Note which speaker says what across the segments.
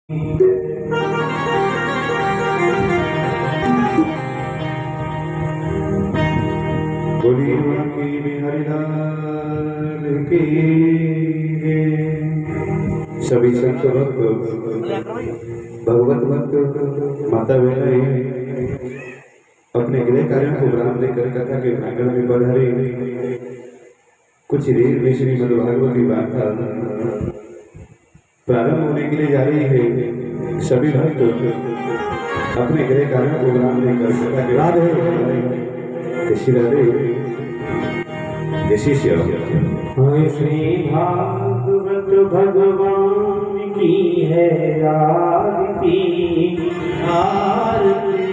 Speaker 1: बोलिए बांके बिहारी लाल की सभी संत भक्त भगवत भक्त माता बहनें अपने गृह कार्यों को विराम देकर कथा के प्रांगण में पधारे। कुछ देर में श्रीमद् भागवत की वार्ता प्रारंभ होने के लिए जा रही है। सभी भक्त अपने गृह कार्यों को विराम देकर कथा के राधे जय
Speaker 2: श्री भागवत भगवान की है आरती आरती।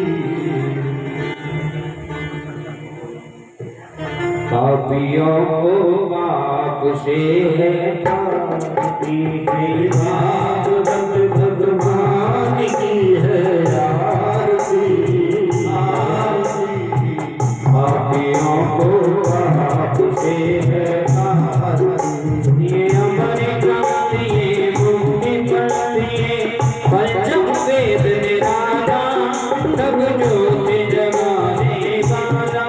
Speaker 2: पापियों को पाप से है तारती। श्री भागवत भगवान की है आरती आरती। पापियों को पाप से है तारती। ये अमर ग्रंथ ये मुक्ति पढ़िए पंचम वेद निराला तब ज्योति जगाने वाला।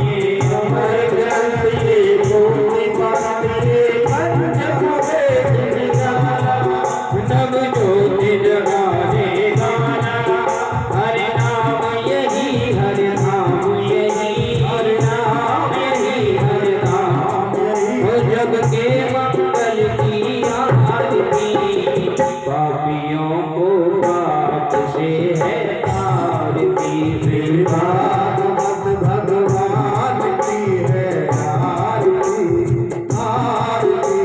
Speaker 2: ये अमर ग्रंथ ये मुक्ति पढ़िए पंचम वेद निराला तब ज्योति जगाने वाला। हरि नाम यही हरि नाम यही हरि नाम यही हरि नाम जग के मंगल की आरती। पापियों को पाप से है तारती। श्री भागवत भगवान की है आरती आरती।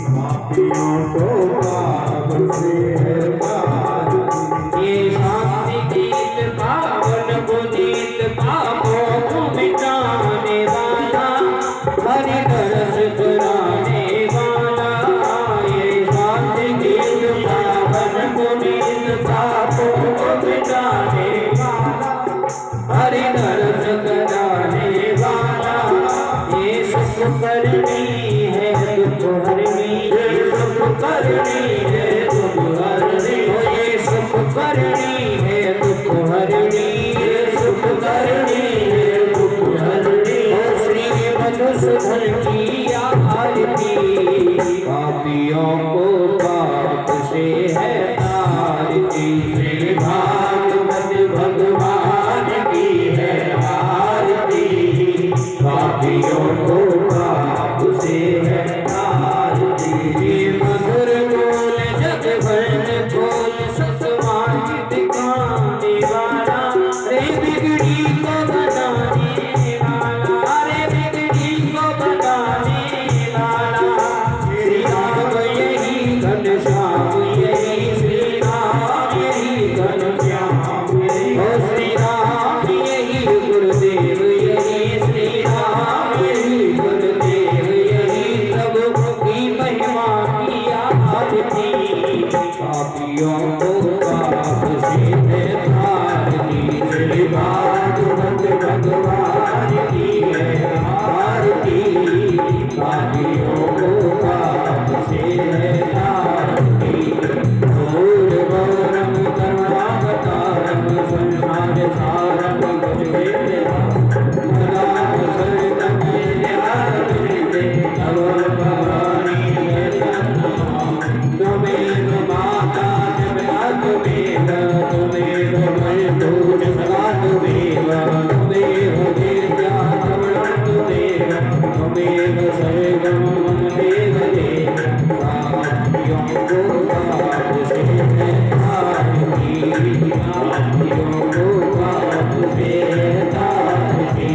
Speaker 2: पापियों को पाप से है तारती। ये शांति गीत पावन पुनीत पापों को मिटाने वाला हरि दरस कराने वाला। ये शांति गीत पावन पुनीत पापों को मिटाने वाला हरि दरस कराने वाला। ये सुख करनी है दुख हरनी ये सुख करनी है दुख हरनी। ये सुख करनी है दुख हरनी ये सुख करनी है दुख हरनी। श्री मधुसूदन की आरती। पापियों को पाप से है तारती। श्री भागवत भगवान की है आरती। पापियों को पाप से है तारती। ये मधुर बोल जग भर बोल सतवान दिखाने वाला। रे बिगड़ी को बनाने वाला रे बिगड़ी को बनाने वाला। श्री राम यही घनश्याम यही श्री राम यही घनश्याम यही। श्री राम यही गुरुदेव यही श्री राम यही गुरुदेव यही। सब की महिमा की आरती। पापियों को पाप से है तारती। श्री भागवत भगवान की है आरती। पापियों को पाप से है तारती। घोर गौरम करुणावतारम संहार सारम भुजगेन्द्रम मदान सर्वं विद्याधीते तव भवानी है तन्नम। त्वमेव माता जगता त्वमेव त्वमेव बन्धुः सदा त्वमेव त्वमेव विद्या त्वमेव त्वमेव त्वमेव सर्वं मम देव देव। पापियों को पाप से है तारती। पापियों को पाप से है तारती।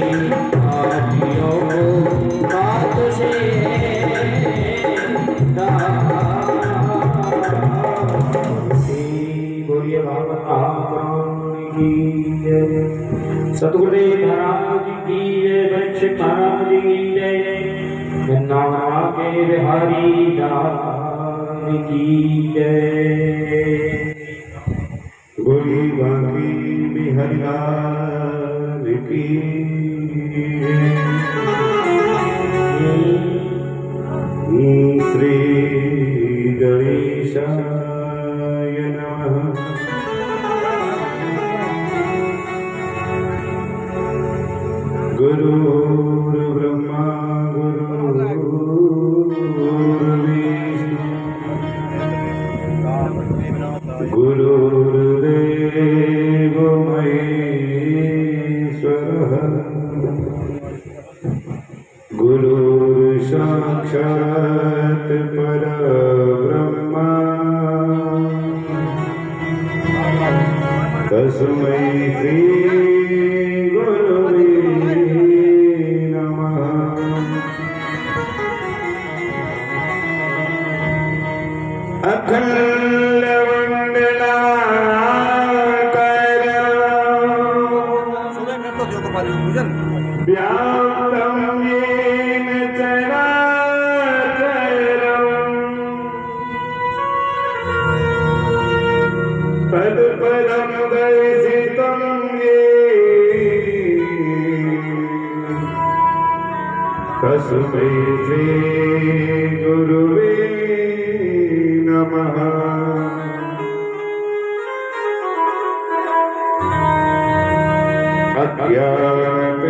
Speaker 2: पापियों को पाप से है तारती। बोलिए भागवत महापुराण की जय। सतगुरुदेव महाराज की जय। वृक्ष महाराज की जय। नामा के बिहारी लाल की जय।
Speaker 1: बोलिए बांके बिहारी लाल की श्री गणेशाय गुरुर्देव महेश्वरः गुरुर्साक्षात् परब्रह्मा तस्मै श्री गुरवे नमः। अखंड वंदनाकर व्याप्तं येन चराचरम् तत्पदं दर्शितं येन तस्मै श्री गुरुवे नमः।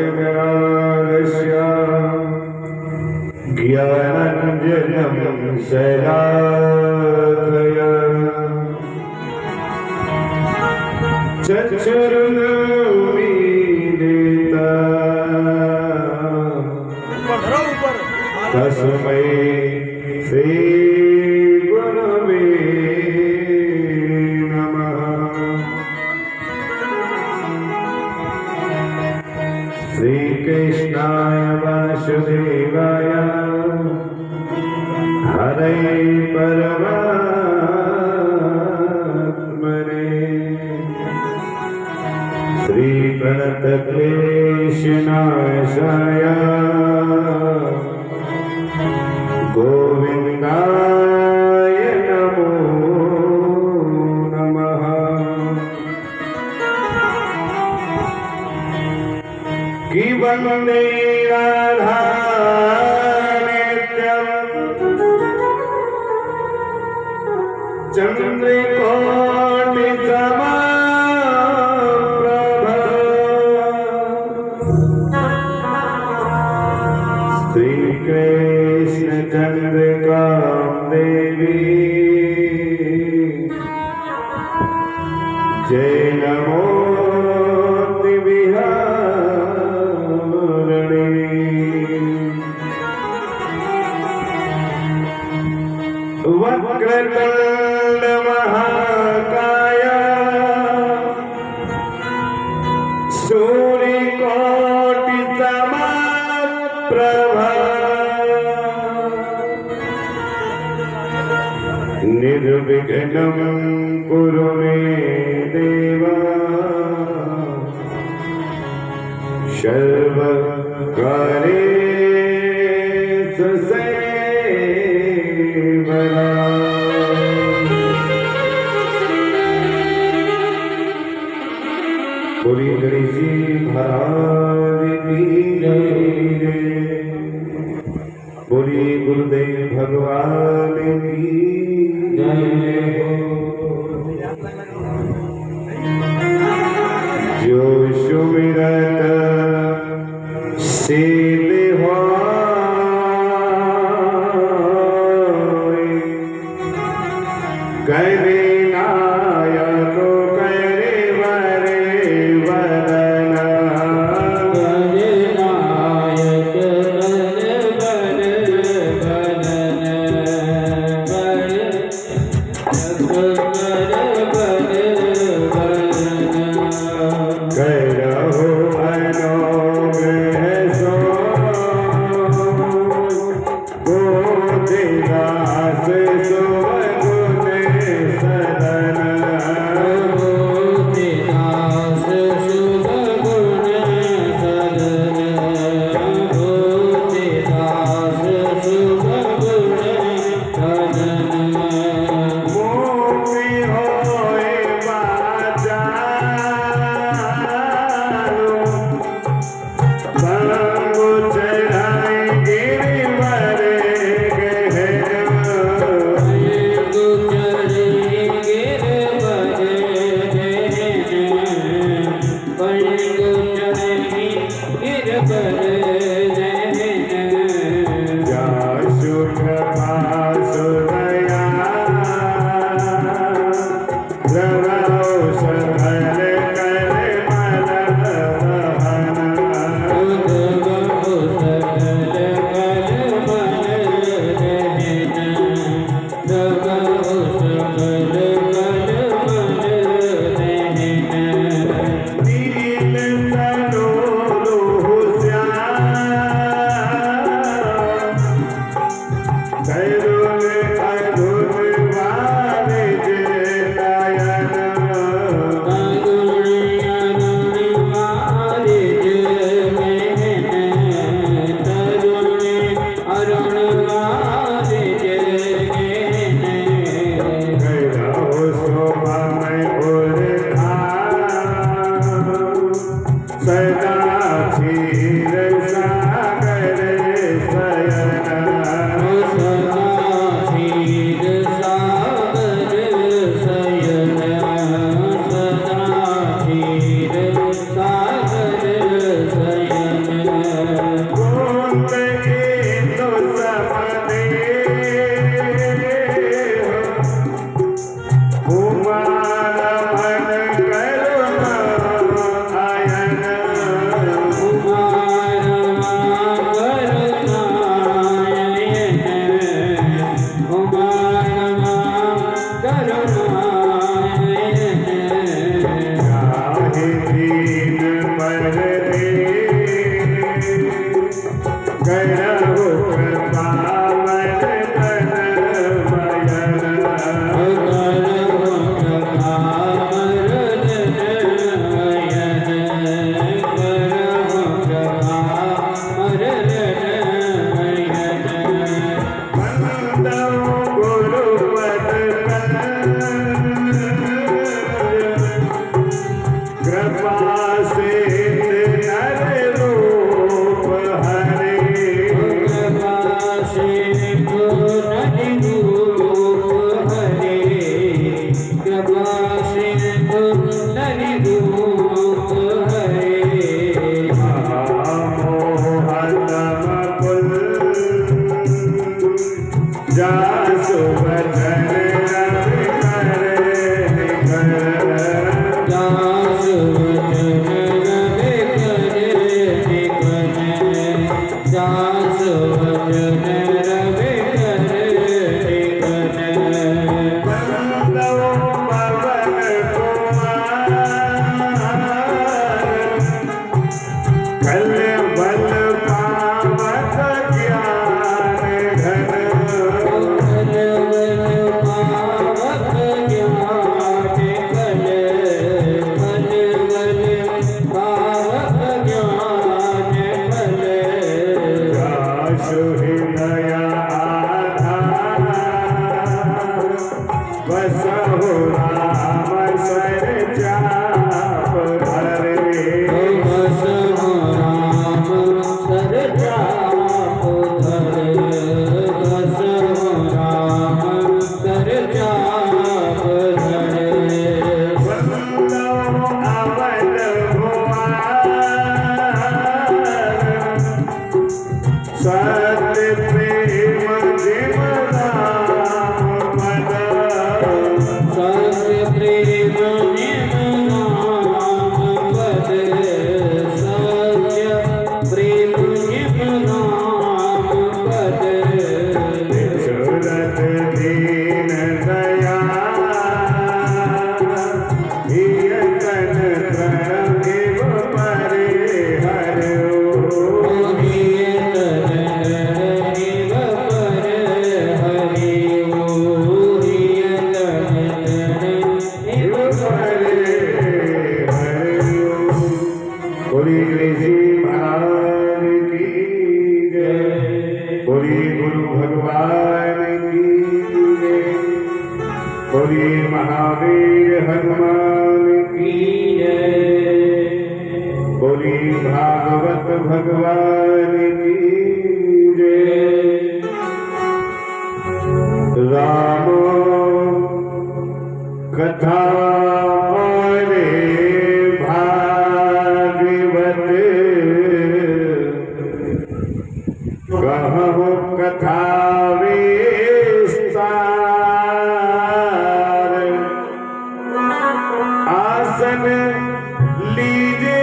Speaker 1: अज्ञानतिमिरालस्य ज्ञानाञ्जनं शलाकया चक्षुरुन्मीलितं तस्मै श्री गुरवे नमः। श्रीकृष्णाय वासुदेवाय हरे परमात्मने श्रीप्रणतक्लेशनाशाय गोविन्दाय नमो नमः। कि वन्दे राधा नित्यं चन्द्रकोटिसमप्रभा श्रीकृष्ण चन्द्रिकां देवी जय नमोऽस्ति विहारिणी। वक्रतुण्ड महाकाय सूर्यकोटि समप्रभा निर्विघ्नं कुरु मे देव सर्वकार्येषु सर्वदा। बोलिए गणेश जी महाराज की जय। बोलिए गुरुदेव भगवान की जय। जो सुमिरत सिद्ध होय करे नायक करे वरे वदना करे नायक करे वरे वदना करहु अनुग्रह सो गोदास सुवगुण सदन गोदास सुवगुण सदन गोदास सुवगुण सदन मोहि कुमार मन करुणा आयन
Speaker 2: कुमार करुणायन कुमार करुणायन
Speaker 1: चाहे दीन पर दे करहु कृपा मन तन मयन कृपा से नर रूप हरे जासु वचन रवि कल बल पावत ज्ञान जासु हृदय आधार बसहु राम सर चाप धरे अवध सत्य प्रेम जिम राम पद सुरत दीन दया हिय तन त्रय परे हरो बोली कृषि महाराज की जय बोली गुरु भगवान की जय बोली महावीर हनुमान की बोली भागवत भगवान की जय राम कथा रे भागवत कहु कथा विस्तार आसन लीजे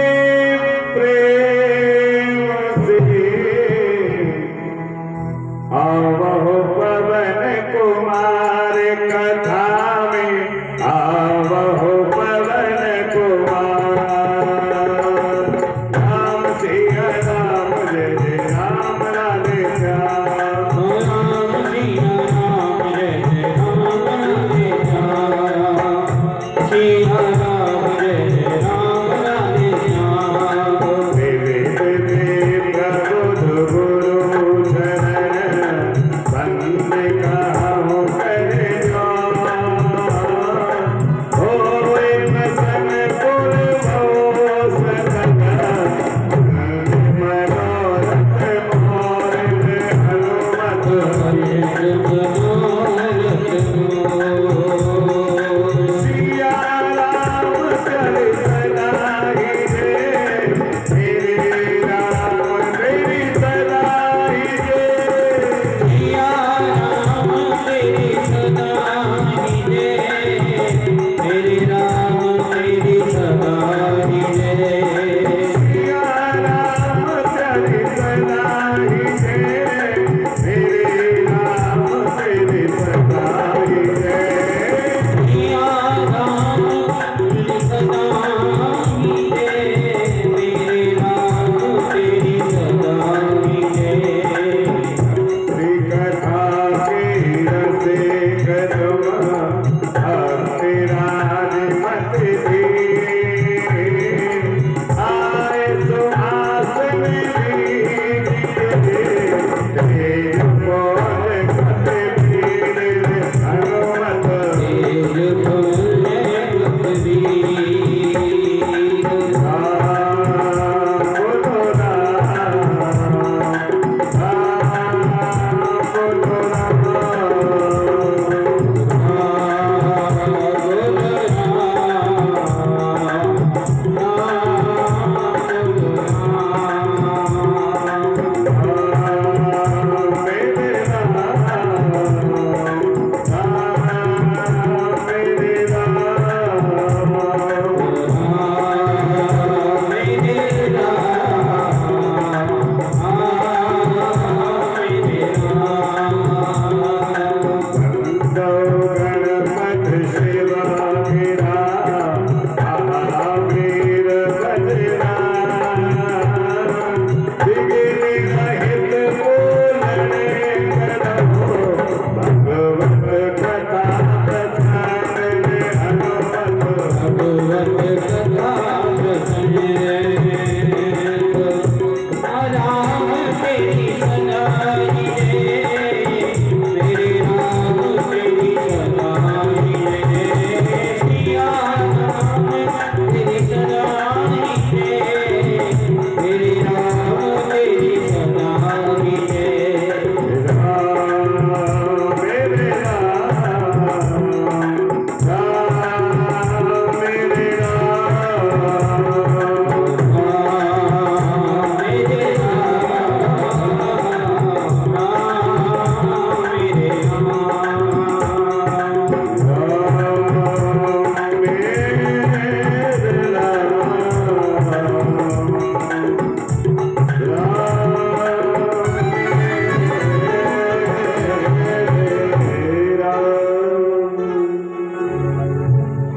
Speaker 1: प्रेम से आवहु पवन कुमार कथा में आवहु पवन कुमार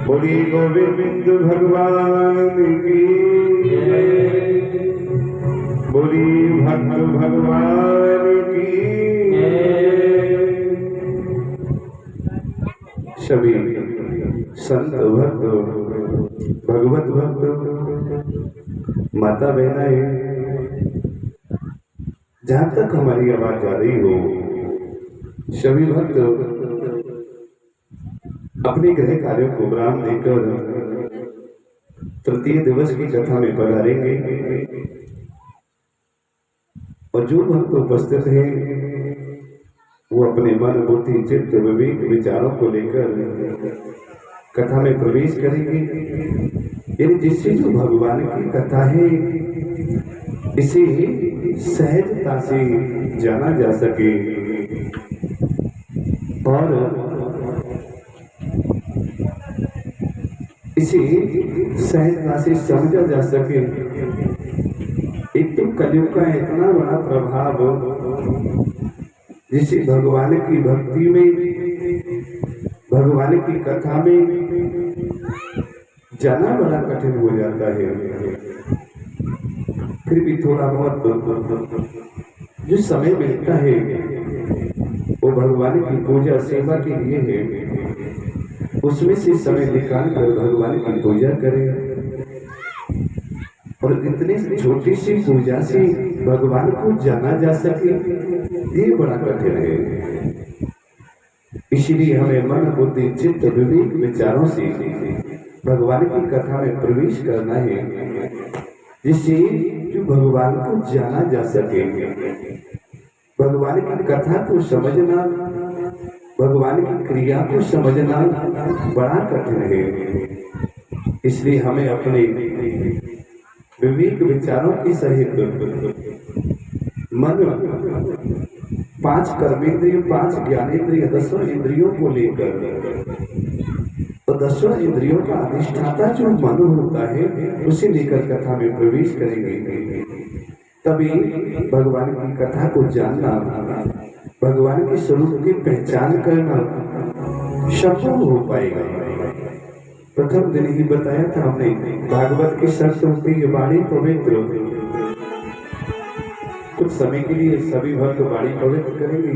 Speaker 1: बोली गोविंद भगवान की बोली भक्त भगवान की सभी संत भक्त भगवत भक्त माता बहनाएं जहां तक हमारी आवाज जा रही हो सभी भक्त अपने गृह कार्यों को विराम देकर तृतीय दिवस की कथा में पधारेंगे और जो भक्त उपस्थित हैं वो अपने मन बुद्धि चित्त विवेक विचारों को लेकर कथा में प्रवेश करेंगे। यानी जिससे जो भगवान की कथा है इसे सहजता से जाना जा सके और इसे सहजता से समझा जा सके। एक तो कलयुग का इतना बड़ा प्रभाव जिसे भगवान की भक्ति में भगवान की कथा में जाना बड़ा कठिन हो जाता है। फिर भी थोड़ा बहुत जो समय मिलता है वो भगवान की पूजा सेवा के लिए है। उसमें से समय निकाल कर भगवान की पूजा करें और इतनी छोटी सी पूजा से भगवान को जाना जा सके ये बड़ा कठिन है। इसलिए हमें मन बुद्धि चित्त विवेक विचारों से भगवान की कथा में प्रवेश करना है जिससे जो भगवान को जाना जा सके। भगवान की कथा को समझना भगवान की क्रिया को समझना बड़ा कठिन है। इसलिए हमें अपने विवेक विचारों के सहित मन 5 कर्मेंद्रिय 5 ज्ञानेंद्रिय 10 इंद्रियों को लेकर तो 10 इंद्रियों का अधिष्ठाता जो मन होता है उसे लेकर कथा में प्रवेश करेंगे। तभी भगवान की कथा को जानना भगवान के स्वरूप की पहचान करना संभव हो पाएगा। प्रथम दिन ही बताया था हमने भागवत की शर्त होती है वाणी पवित्र। कुछ समय के लिए सभी भक्त वाणी पवित्र करेंगे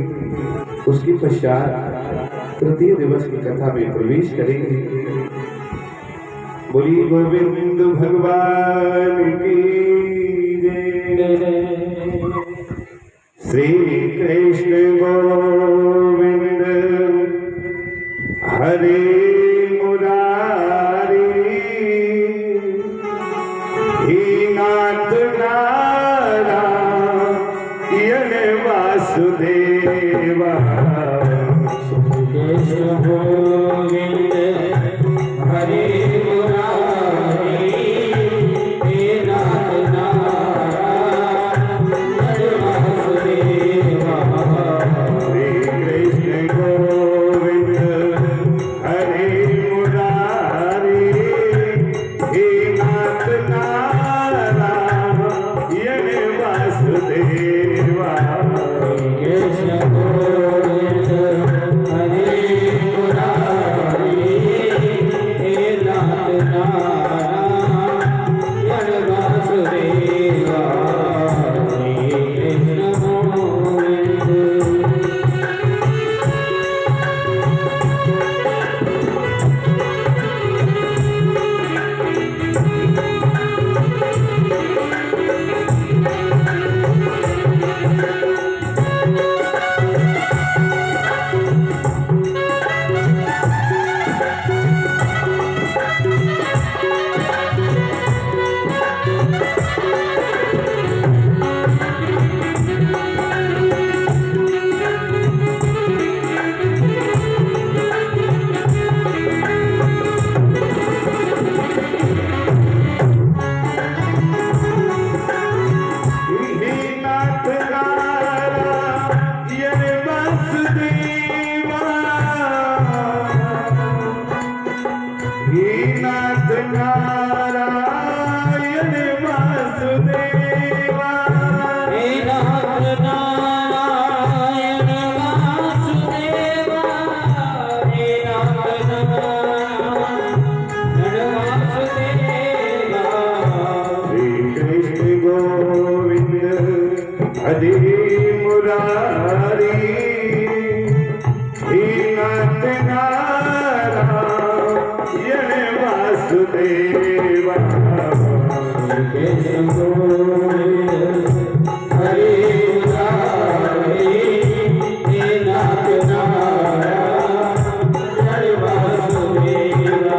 Speaker 1: उसके पश्चात तृतीय दिवस की कथा में प्रवेश करेंगे। बोली गोविंद भगवान की जय। श्री कृष्ण गोविंद हरे मुरारी हे नाथ नारायण वासुदेवा।
Speaker 2: कृष्ण गोविंद हरे मुरारी हे नाथ नारायण वासुदेवा।
Speaker 1: श्री कृष्ण गोविंद हरे मुरारी हे नाथ नारायण वासुदेवा।
Speaker 2: कृष्ण गोविंद हरे मुरारी हे नाथ नारायण वासुदेवा। श्री कृष्ण गोविंद।
Speaker 1: हरि मुरारी हे नाथ नारायण वासुदेवा
Speaker 2: कृष्ण गोविंद हरे मुरारी हे नाथ नारायण वासुदेवा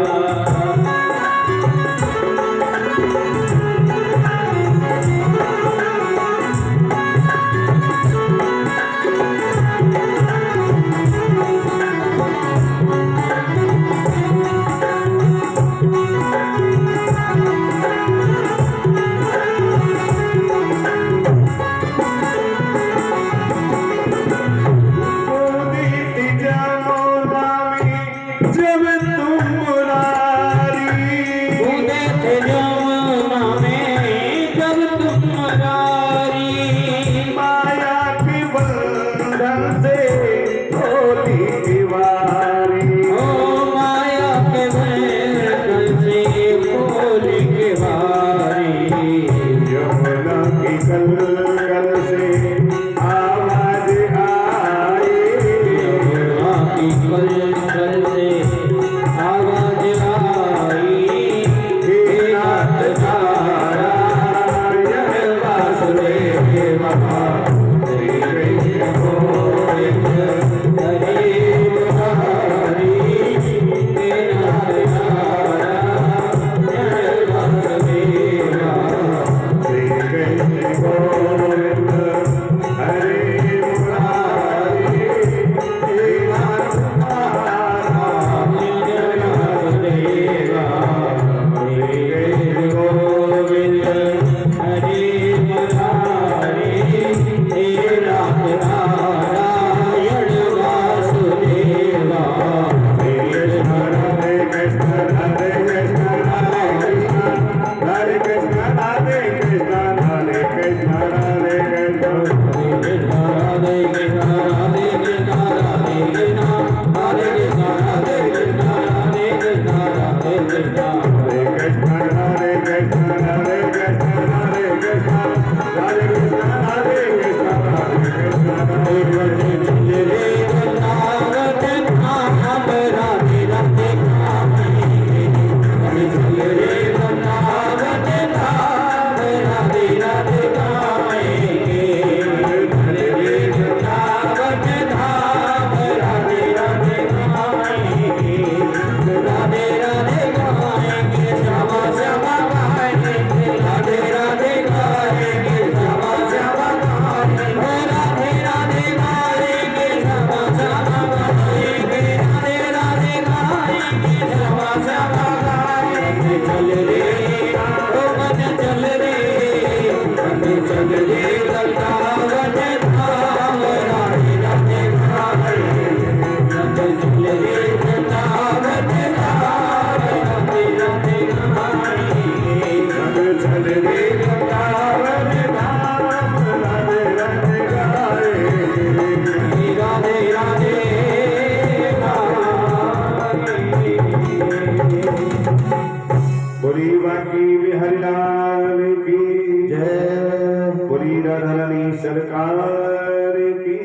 Speaker 1: सरकार की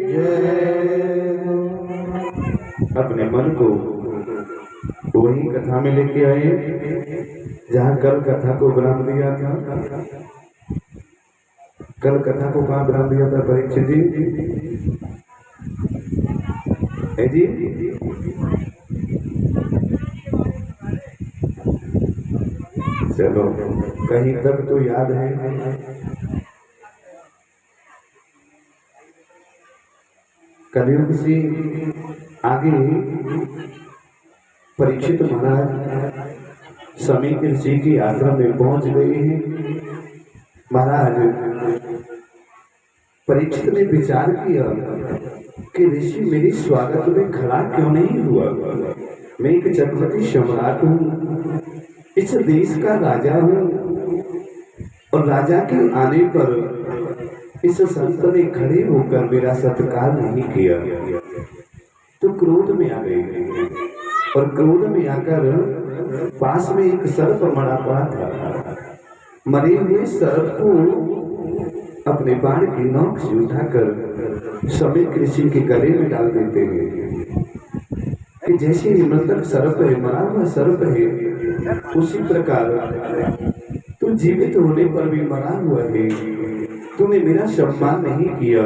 Speaker 1: जय। अपने मन को वही कथा में लेके आए जहाँ कल कथा को विराम दिया था। कल कथा को कहाँ विराम दिया था परीक्षित जी? है जी? चलो कहीं तक तो याद है। कलयुग से आगे परीक्षित महाराज समीक ऋषि के आश्रम में पहुंच गए हैं। महाराज परीक्षित ने विचार किया कि ऋषि मेरे स्वागत में खड़ा क्यों नहीं हुआ। मैं एक चक्रवर्ती सम्राट हूँ, इस देश का राजा हूँ और राजा के आने पर इस संत ने खड़े होकर मेरा सत्कार नहीं किया तो क्रोध में आ गई और क्रोध में आकर पास में एक सर्प मरा पड़ा था। मरे हुए सर्प को अपने बाण की नोक से उठाकर श्रमिक ऋषि के गले में डाल देते हैं कि जैसे ही मृतक सर्प है, मरा हुआ सर्प है, उसी प्रकार तू जीवित होने पर भी मरा हुआ है। तूने मेरा सम्मान नहीं किया,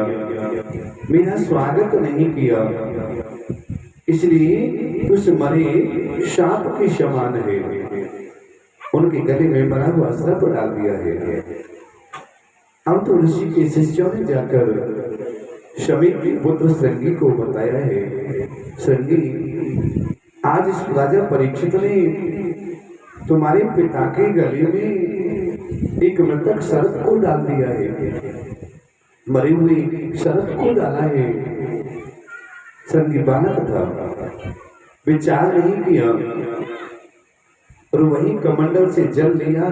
Speaker 1: मेरा स्वागत नहीं किया, इसलिए उस मरे सांप के समान है। उनके गले में मरा हुआ सर्प डाल दिया है। अब तो ऋषि के शिष्यों ने जाकर शमीक के पुत्र श्रृंगी को बताया है, श्रृंगी, आज इस राजा परीक्षित ने तुम्हारे पिता के गले में एक मृतक सर्प को डाल दिया है, मरी हुई सर्प को डाला है। श्रृंगी बालक था, विचार नहीं किया और वही कमंडल से जल लिया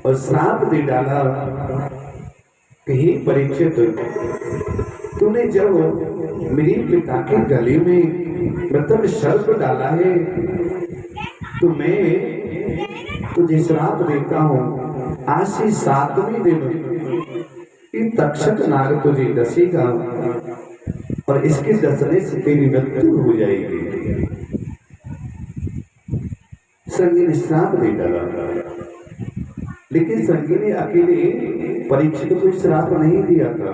Speaker 1: और श्राप दे डाला कि हे परीक्षित, तूने जब मेरे पिता के गले में मृतक सर्प डाला है तो मैं तुझे श्राप देता हूँ, आज से 7वें दिन ये तक्षक नाग तुझे डसेगा और इसके डसने से तेरी मृत्यु हो जाएगी। श्रृंगी ने श्राप दे डाला, लेकिन श्रृंगी ने अकेले परीक्षित को श्राप नहीं दिया था,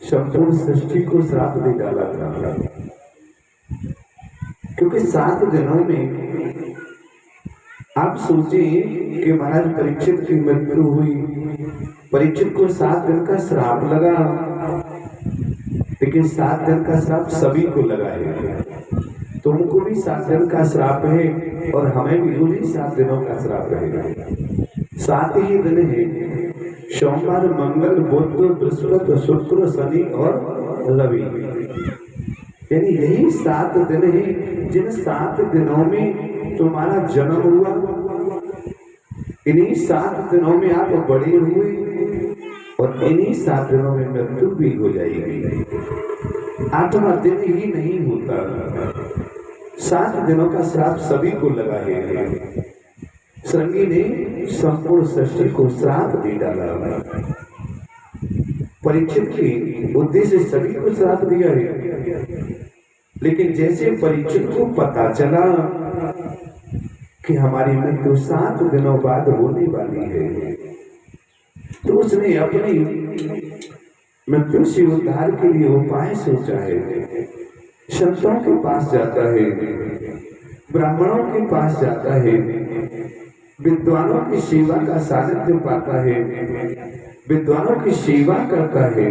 Speaker 1: संपूर्ण सृष्टि को श्राप दे डाला था। क्योंकि 7 दिनों में आप सोचें कि महाराज परीक्षित की मृत्यु हुई, परीक्षित को 7 दिन का श्राप लगा, लेकिन 7 दिन का श्राप सभी को लगा है। तुमको भी 7 दिन का श्राप है और हमें भी रोज 7 दिनों का श्राप रहेगा। 7 ही दिन है, सोमवार, मंगल, बुध, बृहस्पति, शुक्र, शनि और रवि, यानी यही 7 दिन है जिन 7 दिनों में तुम्हारा जन्म हुआ, इन्हीं 7 दिनों में आप बड़े हुए और इन्हीं 7 दिनों में मृत्यु भी हो जाएगी। 8वां दिन ही नहीं होता। 7 दिनों का श्राप सभी को लगा है। श्रृंगी ने संपूर्ण सृष्टि को श्राप दे डाला। परीक्षित की उद्देश्य सभी को श्राप दिया है, लेकिन जैसे परीक्षित को पता चला कि हमारी मृत्यु 7 दिनों बाद होने वाली है, तो उसने अपनी मृत्यु से उद्धार के लिए उपाय सोचा है। संतों के पास जाता है, ब्राह्मणों के पास जाता है, विद्वानों की सेवा का सानिध्य पाता है, विद्वानों की सेवा करता है,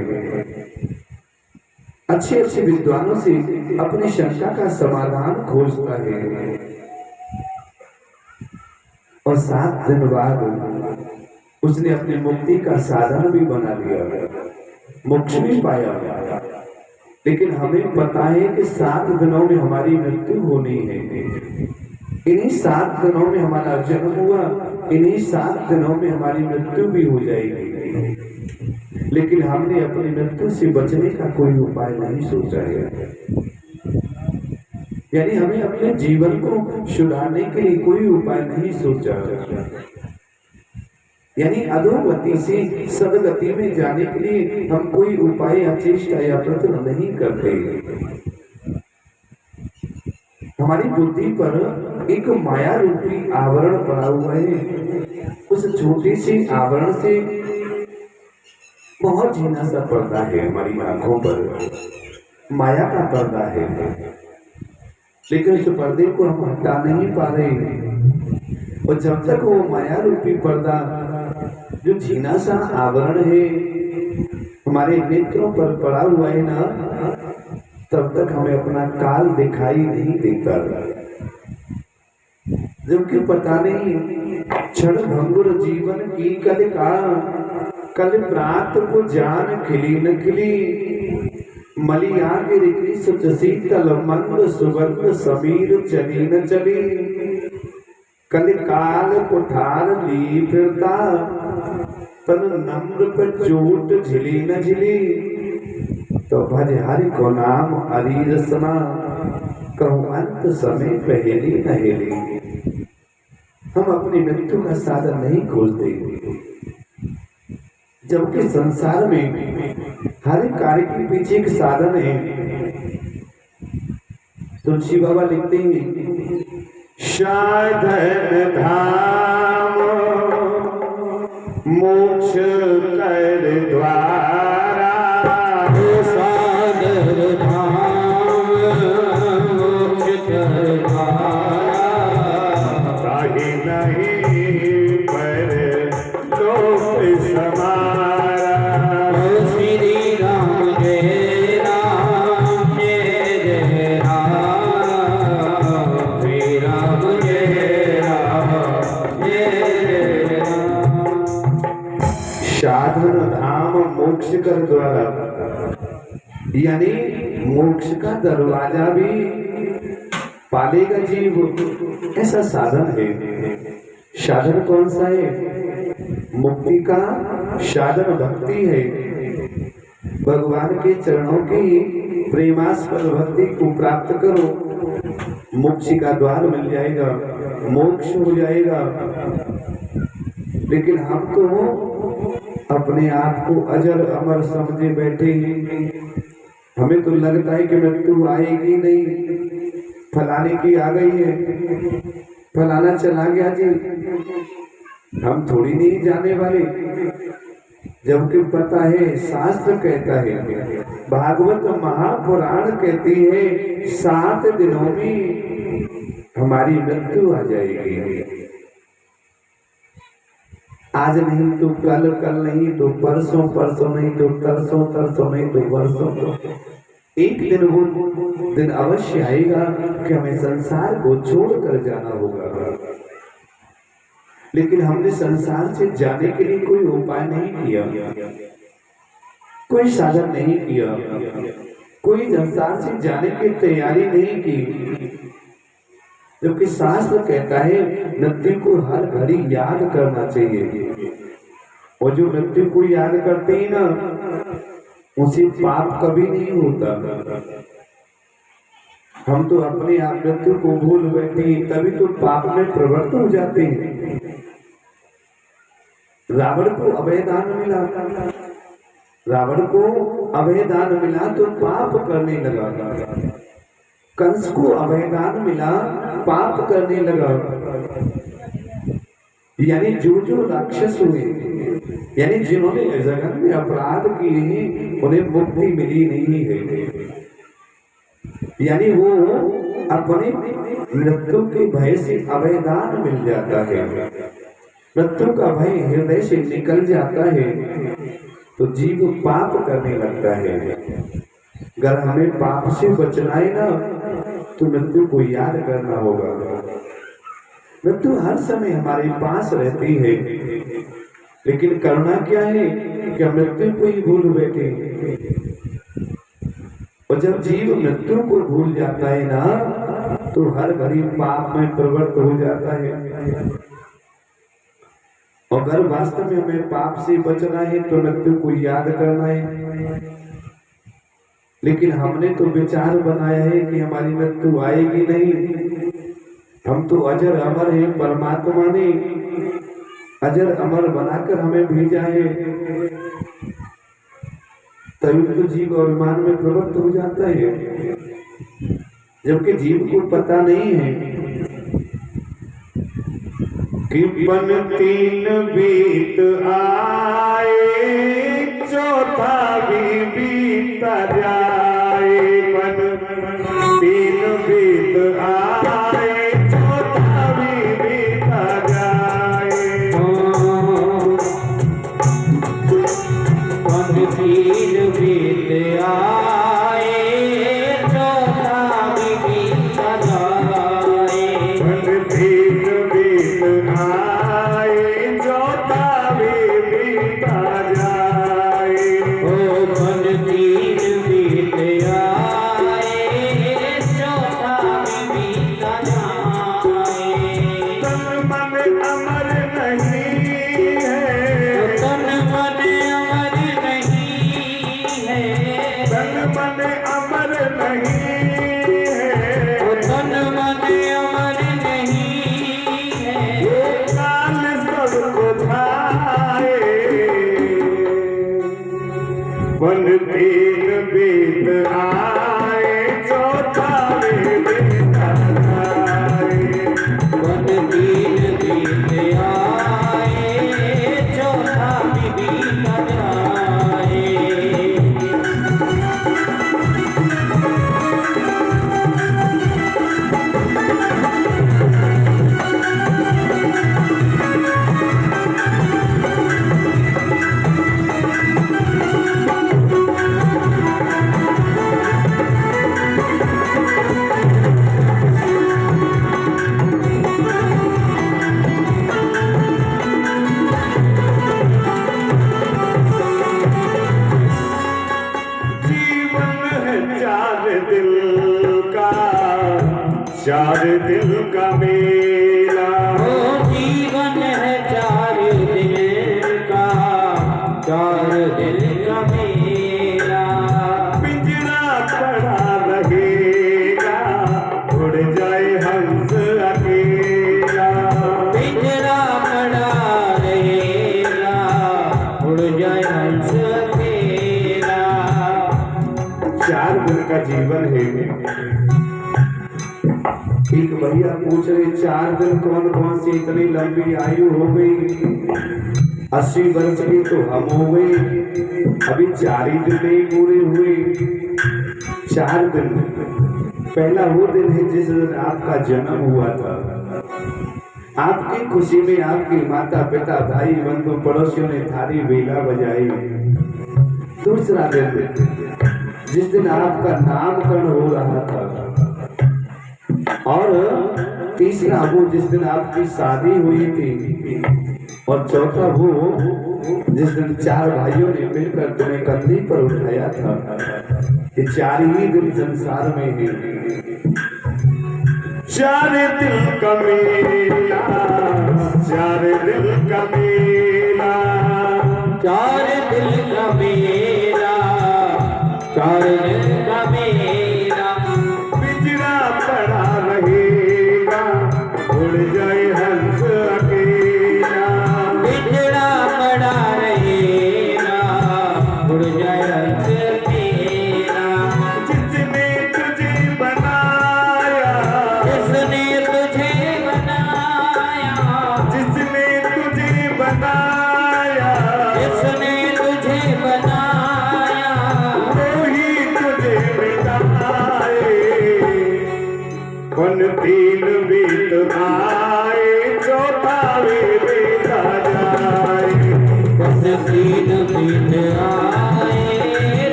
Speaker 1: अच्छे अच्छे विद्वानों से अपनी शंका का समाधान खोजता है और 7 दिन बाद उसने अपनी मुक्ति का साधन भी बना लिया, मोक्ष भी पाया। लेकिन हमें पता है कि 7 दिनों में हमारी मृत्यु होनी है, इन्हीं 7 दिनों में हमारा जन्म हुआ, इन्हीं 7 दिनों में हमारी मृत्यु भी हो जाएगी, लेकिन हमने अपनी मृत्यु से बचने का कोई उपाय नहीं सोचा है। यानी हमें अपने जीवन को सुधारने के लिए कोई उपाय नहीं सोचा, यानी अधोगति से सदगति में जाने के लिए हम कोई उपाय या चेष्टा या प्रयत्न नहीं करते। हमारी बुद्धि पर एक माया रूपी आवरण पड़ा हुआ है, उस छोटे से आवरण से बहुत झीना सा पर्दा है, हमारी आंखों पर माया का पर्दा है, लेकिन उस पर्दे को हम हटा नहीं पा रहे। और जब तक वो माया रूपी पर्दा जो झीना सा आवरण है हमारे नेत्रों पर पड़ा हुआ है ना, तब तक हमें अपना काल दिखाई नहीं देता। जबकि पता नहीं क्षण भंगुर जीवन की कल का, कल प्रात को जान खिली न खिली, मलिया गिरी सुच शीतल मंद सुगंध समीर चली न चली, कल काल कुठार ली फिरता, तन नम्र पर चोट झिली न झिली, तो भज हरि को नाम हरि रसना, कहूँ अंत समय पहेली नहेली। हम अपनी मृत्यु का साधन नहीं खोजते, जबकि संसार में हर कार्य के पीछे एक साधन है। तुलसी बाबा लिखते हैं,
Speaker 2: साधन धाम मोक्ष कर द्वारा, साधन धाम मोक्ष कर द्वारा, कहीं नहीं पर लोक समारा। श्री राम जय राम जय जय राम, श्री राम जय राम जय जय राम।
Speaker 1: साधन धाम मोक्ष कर द्वारा, यानी मोक्ष का दरवाजा भी पालेगा जीव, ऐसा साधन है। साधन कौन सा है? मुक्ति का साधन भक्ति है। भगवान के चरणों की प्रेमास्पद भक्ति को प्राप्त करो, मोक्ष का द्वार मिल जाएगा, मोक्ष हो जाएगा। लेकिन हम तो अपने आप को अजर अमर समझे बैठे हैं। हमें तो लगता है कि मृत्यु आएगी नहीं, फलाने की आ गई है, फलाना चला गया जी, हम थोड़ी नहीं जाने वाले। जबकि पता है, शास्त्र कहता है, भागवत महापुराण कहती है, 7 दिनों में हमारी मृत्यु आ जाएगी। आज नहीं तो कल, कल नहीं तो परसों, परसों नहीं तो तरसों, तरसों नहीं तो वर्षों। एक दिन वो दिन अवश्य आएगा कि हमें संसार को छोड़कर जाना होगा। लेकिन हमने संसार से जाने के लिए कोई उपाय नहीं किया, कोई साधन नहीं किया, कोई संसार से जाने की तैयारी नहीं की। जबकि शास्त्र कहता है मृत्यु को हर घड़ी याद करना चाहिए, और जो मृत्यु को याद करते हैं ना, उसे पाप कभी नहीं होता। हम तो अपने आप मृत्यु को भूल बैठे, तभी तो पाप में प्रवृत्त हो जाते हैं। रावण को अभय दान मिला, रावण को अभय दान मिला तो पाप करने लगा। कंस को अभय दान मिला, पाप करने लगा। यानी जो राक्षस हुए, यानी जिन्होंने जगत में अपराध किए, उन्हें मुक्ति मिली नहीं है। यानी वो अपने मृत्यु के भय से अभय दान मिल जाता है। मृत्यु का भय हृदय से निकल जाता है तो जीव पाप करने लगता है। अगर हमें पाप से बचना है ना, तो मृत्यु को याद करना होगा। मृत्यु हर समय हमारे पास रहती है, लेकिन करना क्या है कि मृत्यु को ही भूल बैठे। और जब जीव मृत्यु को भूल जाता है ना, तो हर घड़ी पाप में प्रवृत्त हो जाता है। अगर वास्तव में हमें पाप से बचना है तो मृत्यु को याद करना है। लेकिन हमने तो विचार बनाया है कि हमारी मृत्यु आएगी नहीं, हम तो अजर अमर हैं। परमात्मा ने अजर अमर बनाकर हमें भेजा है, तभी तो जीव अभिमान में प्रवृत्त हो जाता है। जबकि जीव को पता नहीं है
Speaker 2: कि पन 3 बीत आए, चौथा भी बीता जाए। पन 3 बीत आए, चौथा भी बीता जाए। पन 3 बीत आए, चौथा भी बीता जाए। पन 3 बीत आए, चौथा भी बीता जाए। ओ पन 3 बीत
Speaker 1: एक भैया पूछ रहे 4 दिन कौन कौन सी इतनी लंबी आयु हो गई, 80 वर्ष की तो हम हो गए, अभी 4 ही दिन नहीं पूरे हुए। 4 दिन, पहला वो दिन है जिस दिन आपका जन्म हुआ था। आपकी खुशी में आपके माता पिता भाई बंधु पड़ोसियों ने थारी बेला बजाई। दूसरा दिन जिस दिन आपका नामकरण हो रहा था, और तीसरा वो जिस दिन आपकी शादी हुई थी, और चौथा वो जिस दिन 4 भाइयों ने मिलकर तुम्हें कंधे पर उठाया था। ये 4 ही दिन संसार में है।
Speaker 2: 4 दिन का मेला, 4 दिन का मेला, 4 दिन का मेला, 4 दिन का मेला। पिंजरा पड़ा रहेगा, उड़ जाए हंस अकेला। पिंजरा पड़ा रहेगा, उड़ जाए हंस अकेला। जिसने तुझे बनाया, जिसने तुझे बनाया, जिसने तुझे बनाया, जिसने तुझे बनाया, वही तुझे मिटाए। कौन 3 बीत आए, चौथा वे बीता जाए। कौन 3 बीत आए,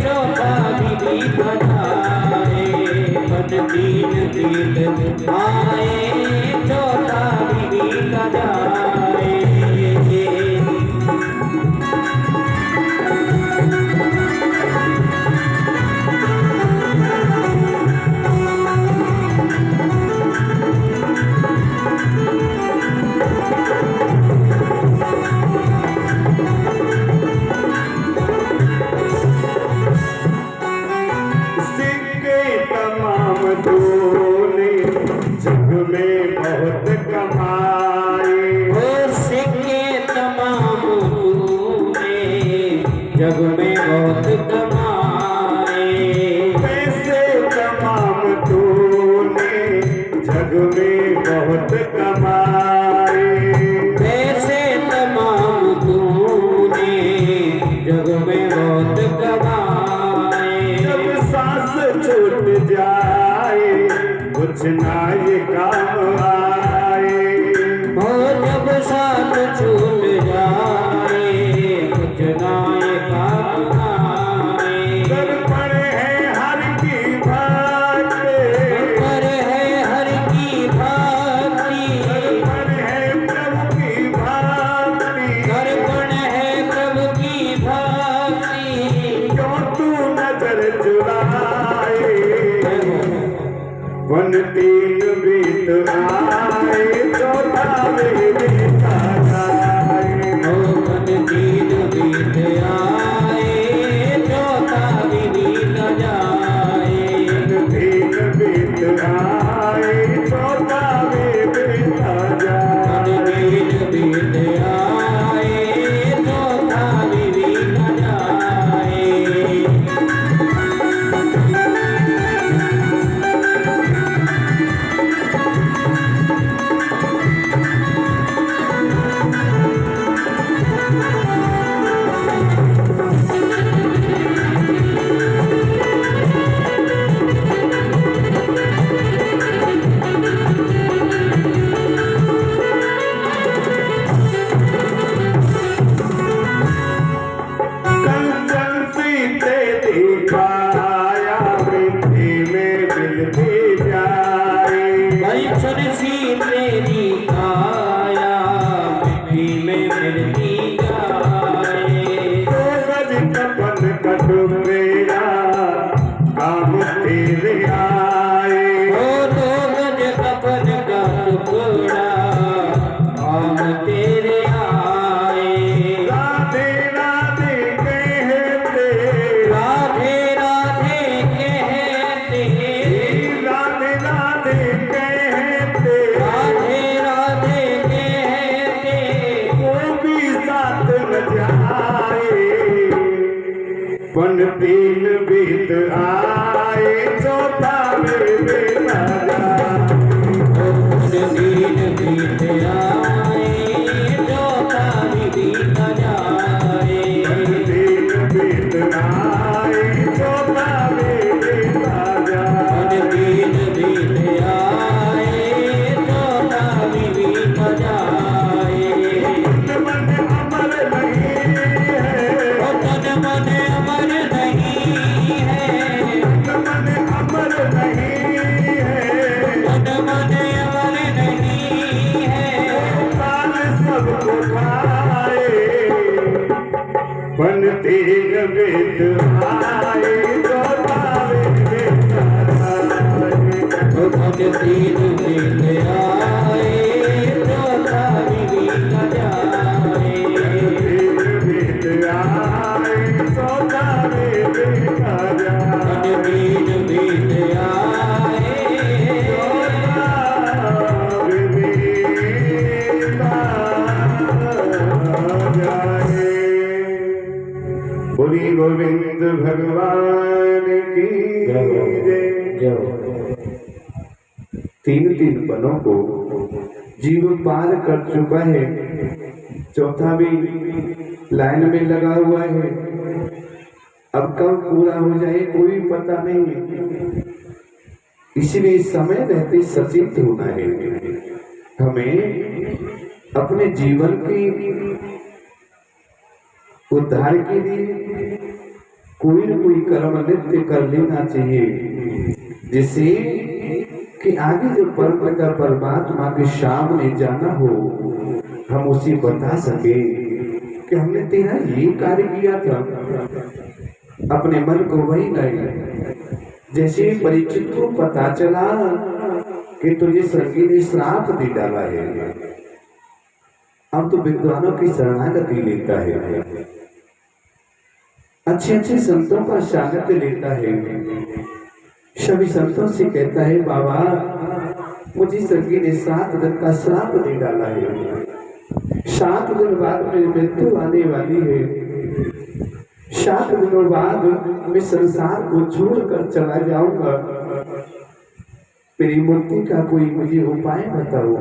Speaker 2: चौथा भी बीता जाए। कौन 3 बीत आए, चौथा भी बीता जाए। सिक्के तमाम तूने जग में बहुत कमाए। ओ सिक्के तमाम तूने जग में बहुत कमाए। पैसे तमाम तूने जग में बहुत कमाए। पैसे तमाम तूने जग में बहुत कमाए। जब सांस छूट जाए, कुछ ना ये काम आए। हो जब सांस छूट जाए, कुछ ना ये काम आए। दर्पण है हर की भांति, दर्पण है हर की भांति, दर्पण है प्रभु की भांति, दर्पण है प्रभु की भांति। क्यों तू नजर चुराए। कौन 3 बीत आए, चौथा वे बीता जाए। कौन 3 बीत आए, चौथा भी बीता जाए। 3 बीत आए, चौथा वे बीता जाए। 3 बीत आए, चौथा भी बीता जाए। कंचन सीते दिखाया, मिट्टी में मिलती जाए। कंचन सीते दिखाया, मिट्टी में मिलती जाए। 2 गज कफन का टुकड़ा, काम तेरे आए। 2 गज कफन का टुकड़ा, काम तेरे आए। राधे राधे कहते, राधे राधे कहते, राधे राधे कहते, राधे राधे कहते, वो भी साथ न जाए। कौन 3 बीत आए, चौथा वे बीता जाए। पन तीन बेट आए गोतावे
Speaker 3: पन तीन बेट आए गोतावे न जाए।
Speaker 2: तीन बेट आए गोतावे न जाए।
Speaker 3: पन तीन बेट आए
Speaker 2: गोतावे न जाए। बोली गोविंद भगवान की जय।
Speaker 1: तीन तीन पलों को जीव पार कर चुका है, चौथा भी लाइन में लगा हुआ है। अब कब पूरा हो जाए कोई पता नहीं, इसलिए समय रहते सचेत होना है। हमें अपने जीवन की उद्धार के लिए कोई न कोई कर्म नित्य कर लेना चाहिए, जिससे कि आगे जो परम पिता परमात्मा के सामने जाना हो, हम उसे बता सके कि हमने तेरा ये कार्य किया था। अपने मन को वही लाए। जैसे परीक्षित को पता चला कि तुझे संगी ने श्राप दे डाला है, अब तो विद्वानों की शरणागति लेता है, अच्छे अच्छे संतों का स्वागत लेता है, सभी संतों से कहता है बाबा मुझे संगी ने 7 दिन का श्राप दे डाला है, 7 दिन बाद मेरी मृत्यु आने वाली है, 7 दिनों बाद मैं संसार को छोड़कर चला जाऊंगा, मेरी मुक्ति का कोई मुझे उपाय बताओ,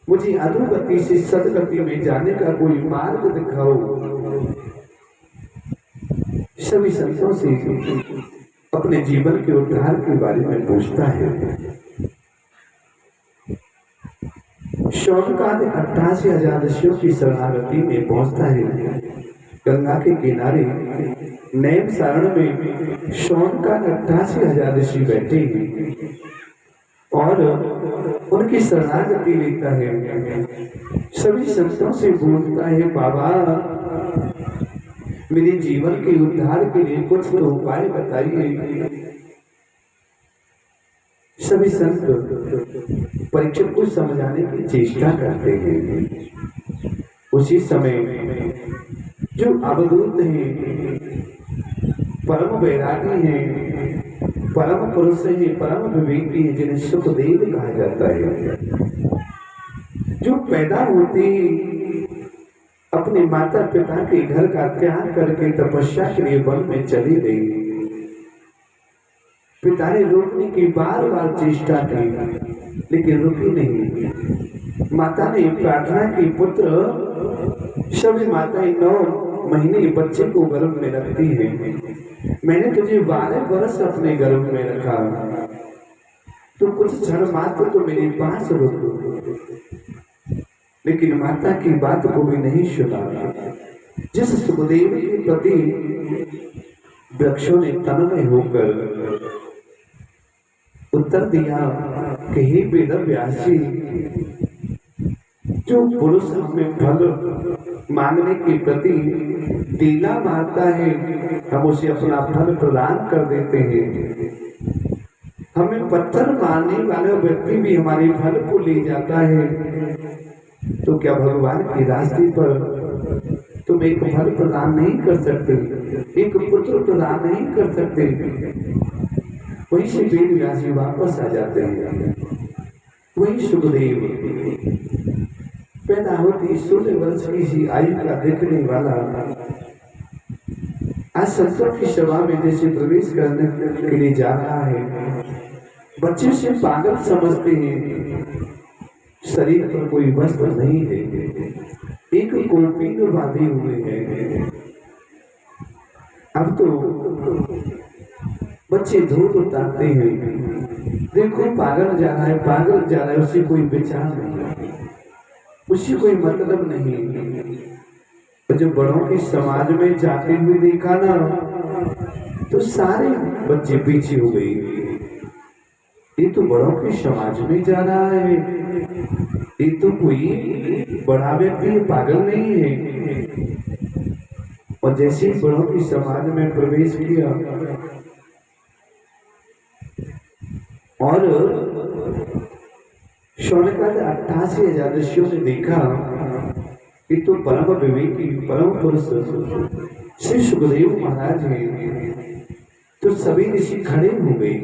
Speaker 1: मुझे अधोगति से सदगति में जाने का कोई मार्ग दिखाओ। सभी संतों से अपने जीवन के उद्धार के बारे में पूछता है। शौनकाद 88,000 ऋषियों की शरणागति में पहुंचता है। गंगा के किनारे नैम सारण में शौनकाद 88,000 ऋषि बैठे हैं और उनकी शरणागति लेता है। सभी संतों से बोलता है बाबा मेरे जीवन के उद्धार के लिए कुछ तो उपाय बताइए। सभी संत परीक्षित को समझाने की चेष्टा करते हैं। उसी समय जो अवधूत हैं, परम वैरागी हैं, परम पुरुष हैं, परम विवेकी हैं, जिन्हें सुखदेव कहा जाता है, जो पैदा होते अपने माता पिता के घर का त्याग करके तपस्या के लिए वन में चली गई। पिता ने रोकने की बार बार चेष्टा की लेकिन रुकी नहीं। माता ने प्रार्थना की पुत्र, सभी माताएं 9 महीने बच्चे को गर्भ में रखती हैं, मैंने तुझे 12 वर्ष अपने गर्भ में रखा, तो कुछ क्षण मात्र तो मेरे पास रुक। लेकिन माता की बात को भी नहीं सुना। जिस सुखदेव के प्रति वृक्षों ने तन्मय होकर उत्तर दिया कि हे वेद व्यास जी, जो पुरुष हमें फल मांगने के प्रति टीला मारता है, हम उसे अपना फल प्रदान कर देते हैं। हमें पत्थर मारने वाला व्यक्ति भी हमारे फल को ले जाता है, तो क्या भगवान की रास्ते पर तुम एक फल प्रदान नहीं कर सकते, एक पुत्र प्रदान नहीं कर सकते? वहीं से वेद व्यास जी वापस आ जाते हैं। वही सुखदेव पैदा होती 16 वर्ष की सी आयु का देखने वाला आज संतों की सभा में जैसे प्रवेश करने के लिए जा रहा है। बच्चे से पागल समझते हैं, शरीर पर कोई वस्त्र नहीं है, एक कोपीन बांधे हुए हैं। अब तो बच्चे धूप उतारते हैं, देखो पागल जा रहा है, पागल जा रहा है, उसे कोई विचार नहीं, उसे कोई मतलब नहीं। तो जब बड़ों के समाज में जाते हुए देखा ना, तो सारे बच्चे पीछे हो गए। ये तो बड़ों के समाज में जा रहा है, ये तो कोई बड़ा व्यक्ति पागल नहीं है। और जैसे ही बड़ों की समाज में प्रवेश किया और शौनकादि 88,000 ऋषियों ने देखा कि तो परम विवेकी परम पुरुष श्री सुखदेव महाराज हैं, तो सभी ऋषि खड़े हो गए।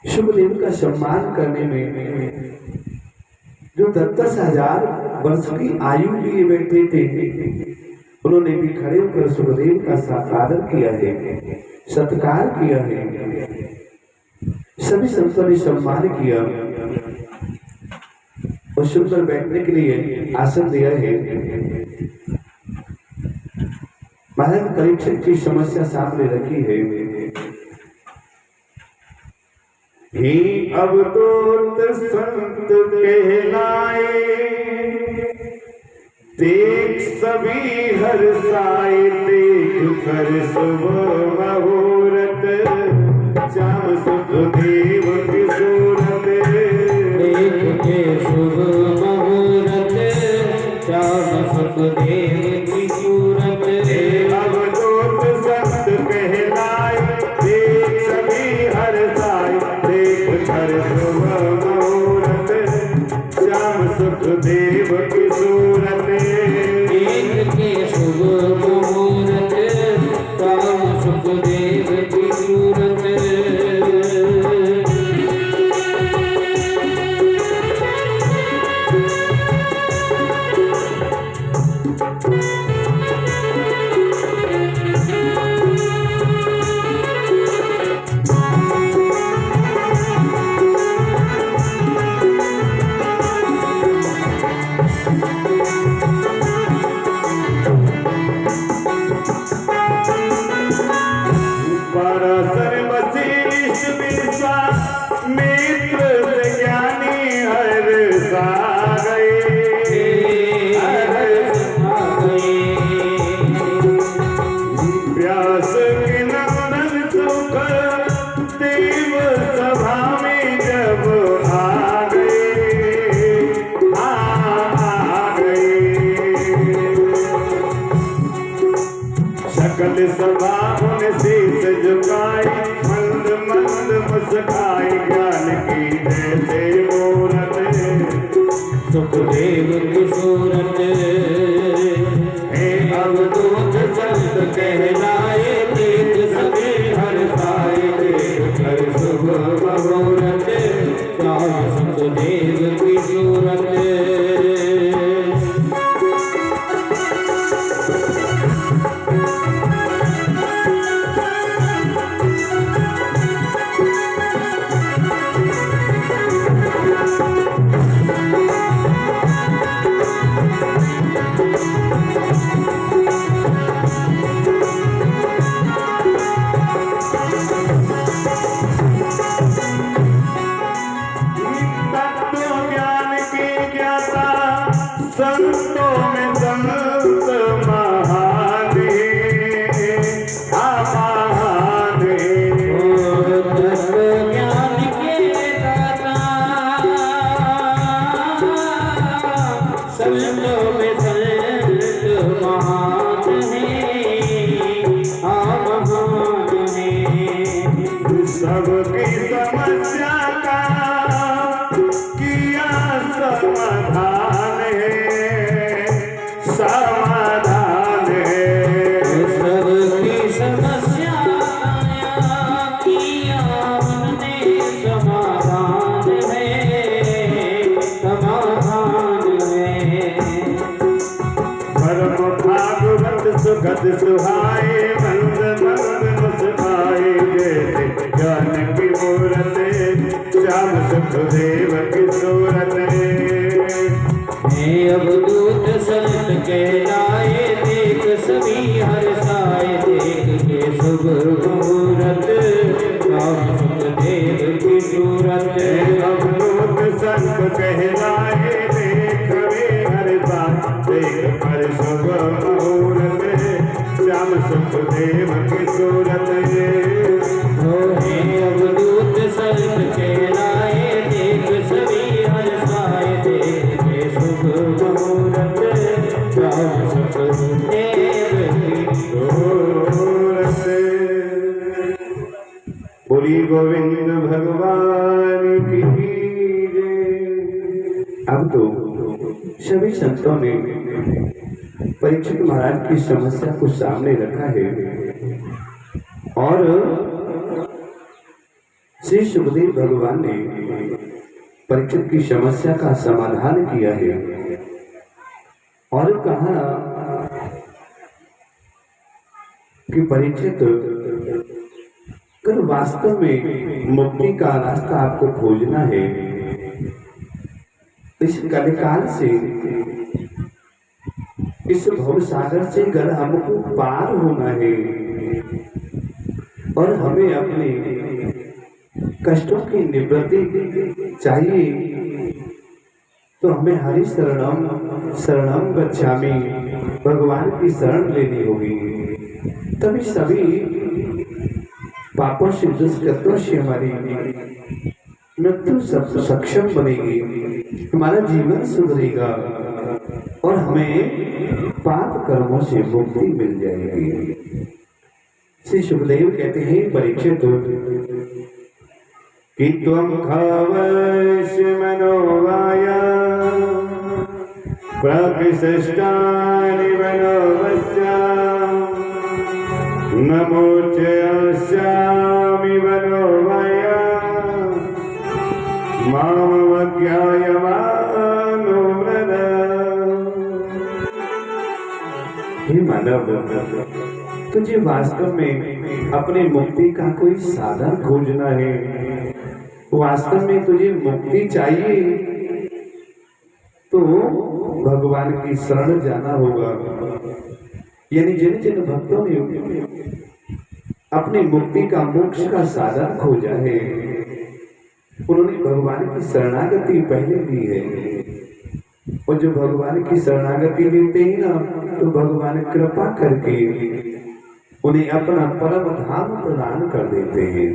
Speaker 1: सुखदेव का सम्मान करने में जो 10,000 वर्ष की आयु लिए बैठे थे, उन्होंने भी खड़े होकर सुखदेव का आदर किया है, सत्कार किया है। सभी संतों ने सम्मान किया और सुंदर बैठने के लिए आसन दिया है। महाराज परीक्षित की समस्या सामने रखी है।
Speaker 2: ही अवधूत संत कहलाए, देख सभी हर्षाए, देख कर शुभ मुहूर्त, श्याम सुखदेव की सूरत,
Speaker 3: देख के शुभ मुहूर्त, श्याम सुखदेव की सूरत।
Speaker 2: अवधूत संत कहलाए, देख सभी हर्षाए, देख कर शुभ मुहूर्त, श्याम सुखदेव की सूरत।
Speaker 3: देख के शुभ मुहूर्त, श्याम सुखदेव की सूरत।
Speaker 2: पराशर वशिष्ठ विश्वास मित्र ज्ञानी हर्षा गए, व्यास के नंदन सुख देव सभा में जब आ गए, आ गए। सकल सभा उन शीस झुकाई, मंद मंद मुस्काई, ज्ञान की जैसे मूरत।
Speaker 3: सुखदेव की सूरत। हे अवधूत संत कहलाए, देख सभी हर्षाए, देख कर शुभ मुहूर्त, श्याम सुखदेव की सूरत।
Speaker 2: तत्व ज्ञान की ज्ञाता, संतों में संत महान है, महान है।
Speaker 3: तत्व ज्ञान के दाता, संतों में संत महान है, महान है।
Speaker 2: सबकी समस्या का किया समाधान है, समाधान है।
Speaker 3: सबकी समस्या किया हमने, समाधान है, समाधान है।
Speaker 2: परम भागवत सुखद सुहाए, मंद मंद मुस्काए, जैसे ज्ञान की मूरत, श्याम सुखदेव की सूरत।
Speaker 3: हे अवधूत संत कहलाए, देख सभी हर्षाए, देख के शुभ मुहूर्त, श्याम सुखदेव की सूरत।
Speaker 2: अवधूत संत कहलाए, देख वे हर्षाए, देख कर शुभ मुहूर्त, श्याम सुखदेव की सूरत।
Speaker 3: हे अवधूत संत कहलाए, देख सभी हर्षाए, देख के शुभ मुहूर्त, श्याम सुखदेव की
Speaker 1: अब तो सभी संतों ने परीक्षित महाराज की समस्या को सामने रखा है और श्री सुखदेव भगवान ने परीक्षित की समस्या का समाधान किया है और कहा कि परीक्षित अगर वास्तव में मुक्ति का रास्ता आपको खोजना है, इस कलिकाल से, इस भव सागर से अगर हमको पार होना है और हमें अपने कष्टों की निवृत्ति चाहिए, तो हमें हरि शरणम शरणम गच्छामि भगवान की शरण लेनी होगी। तभी सभी पापों से, दुष्कृत्यों से हमारी मृत्यु सक्षम बनेगी, हमारा जीवन सुधरेगा और हमें पाप कर्मों से मुक्ति मिल जाएगी। श्री सुखदेव कहते हैं परीक्षित कि त्वं खावस्य मनोवाया प्रकृष्टानि मनोवस्य नमोच्यस्यामि मनोवाया मामवज्ञायमानो मृद। हे मानव, तुझे वास्तव में अपनी मुक्ति का कोई साधन खोजना है, वास्तव में तुझे मुक्ति चाहिए तो भगवान की शरण जाना होगा। यानी जिन जिन भक्तों ने अपनी मुक्ति का, मोक्ष का साधन खोजा है, उन्होंने भगवान की शरणागति पहले दी है और जो भगवान की शरणागति लेते हैं ना, तो भगवान कृपा करके उन्हें अपना परम धाम प्रदान कर देते हैं।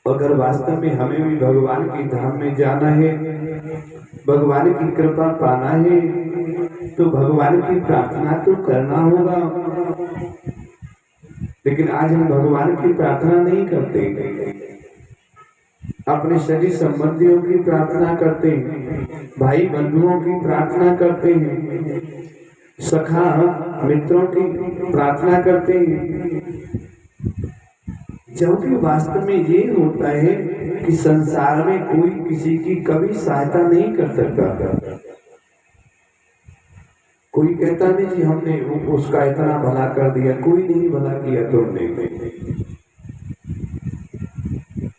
Speaker 1: अगर वास्तव में हमें भी भगवान की धाम में जाना है, भगवान की कृपा पाना है, तो भगवान की प्रार्थना तो करना होगा। लेकिन आज हम भगवान की प्रार्थना नहीं करते, अपने सभी संबंधियों की प्रार्थना करते हैं, भाई बंधुओं की प्रार्थना करते हैं, सखा मित्रों की प्रार्थना करते हैं, जबकि वास्तव में ये होता है कि संसार में कोई किसी की कभी सहायता नहीं कर सकता। कोई कहता नहीं कि हमने उसका इतना भला कर दिया, कोई नहीं भला किया तुमने।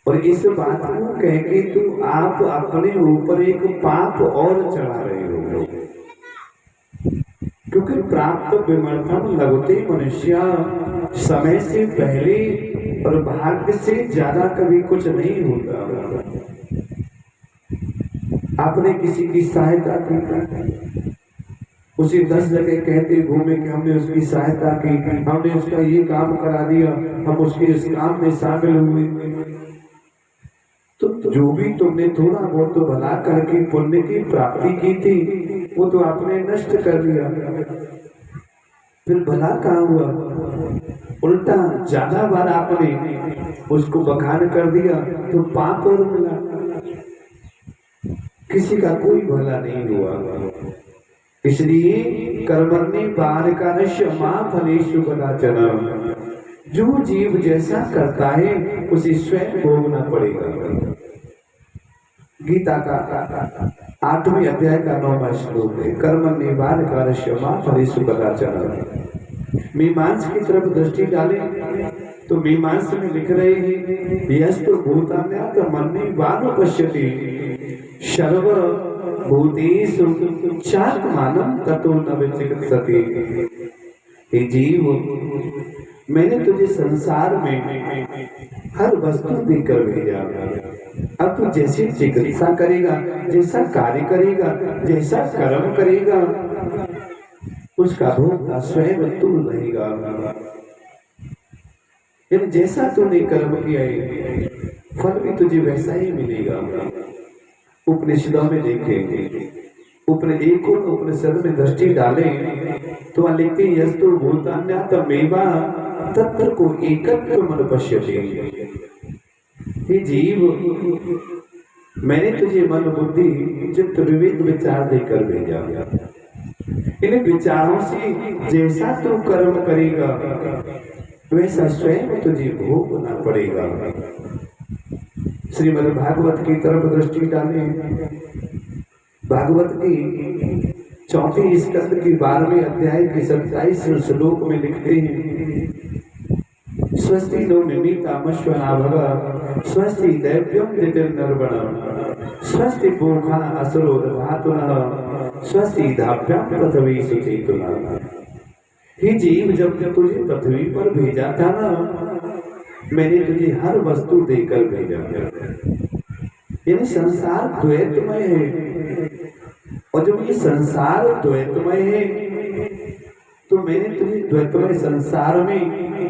Speaker 1: और इस बात को कह के तो आप अपने ऊपर एक पाप और चढ़ा रहे हो, क्योंकि प्राप्त विमर्थम लगते मनुष्य समय से पहले और भाग्य से ज्यादा कभी कुछ नहीं होता। आपने किसी की सहायता की, उसे 10 जगह कहते घूमे कि हमने उसकी सहायता की, हमने उसका ये काम करा दिया, हम उसके इस काम में शामिल हुए, तो जो भी तुमने थोड़ा बहुत तो भला करके पुण्य की प्राप्ति की थी, वो तो आपने नष्ट कर दिया। फिर भला कहाँ हुआ? उल्टा ज्यादा बार आपने उसको बखान कर दिया तो पाप और मिला। किसी का कोई भला नहीं हुआ। इसलिए कर्मण्ये पारकार्यस्य मा फलेषु कदाचन। जो जीव जैसा करता है उसे स्वयं भोगना पड़ेगा। गीता का 8वें अध्याय का 9वां श्लोक है, कर्मण्ये पारकार्यस्य मा फलेषु कदाचन। मीमांस की तरफ दृष्टि डालें तो मीमांस में लिख रहे हैं यस्तु भूतान्यात मन्ये वानुपश्यति सर्व भूतेषु चात्मानं ततो न विचिकित्सति। हे जीव, मैंने तुझे संसार में हर वस्तु देकर भेजा। अब तू जैसी चिकित्सा करेगा, जैसा कार्य करेगा, जैसा कर्म करेगा, उसका भोक्ता स्वयं तू रहेगा। यदि जैसा तूने कर्म किया है, फल भी तुझे वैसा ही मिलेगा। उपनिषदों में देखेंगे, एक और उपनिषद में दृष्टि डालें तो वहां लिखते हैं यस्तु भूतान्यातमेवा तत्र को एकत्वम अनुपश्यति। हे जीव, मैंने तुझे मन बुद्धि चित्त विवेक विचार देकर भेजा। इन विचारों से जैसा तू कर्म करेगा वैसा स्वयं तुझे भोगना पड़ेगा। श्रीमद् भागवत की तरफ दृष्टि डालें। भागवत की 4वें स्कंद की 12वें अध्याय के 27 श्लोक में लिखते हैं, स्वस्ति नो निमित्तामश्वनाभव स्वस्ति दैव्यम दितिर्नर्वणः स्वस्ति पूर्वा असुरोदधातुनः स्वस्ति धाभ्यां पृथ्वी सुचेतुनः। हे जीव, जब तुझे पृथ्वी पर भेजा था ना, मैंने तुझे हर वस्तु देकर भेजा। यानी संसार द्वैतमय है, और जब ये संसार द्वैतमय है तो मैंने तुझे द्वैतमय संसार में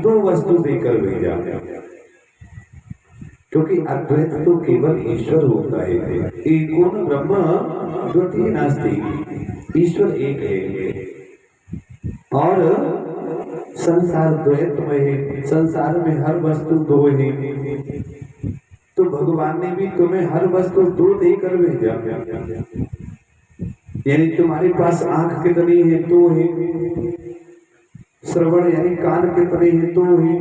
Speaker 1: 2 वस्तु देकर भेजा। क्योंकि अद्वैत तो केवल ईश्वर होता है। एकोन ब्रह्म द्वितीय नास्ति, ईश्वर एक है और संसार द्वैतमय है। संसार में हर वस्तु 2 है, तो भगवान ने भी तुम्हें हर वस्तु 2 देकर भेजा। यानी तुम्हारे पास आंख कितनी है? 2 है। श्रवण यानी कान कितने हैं? 2 है।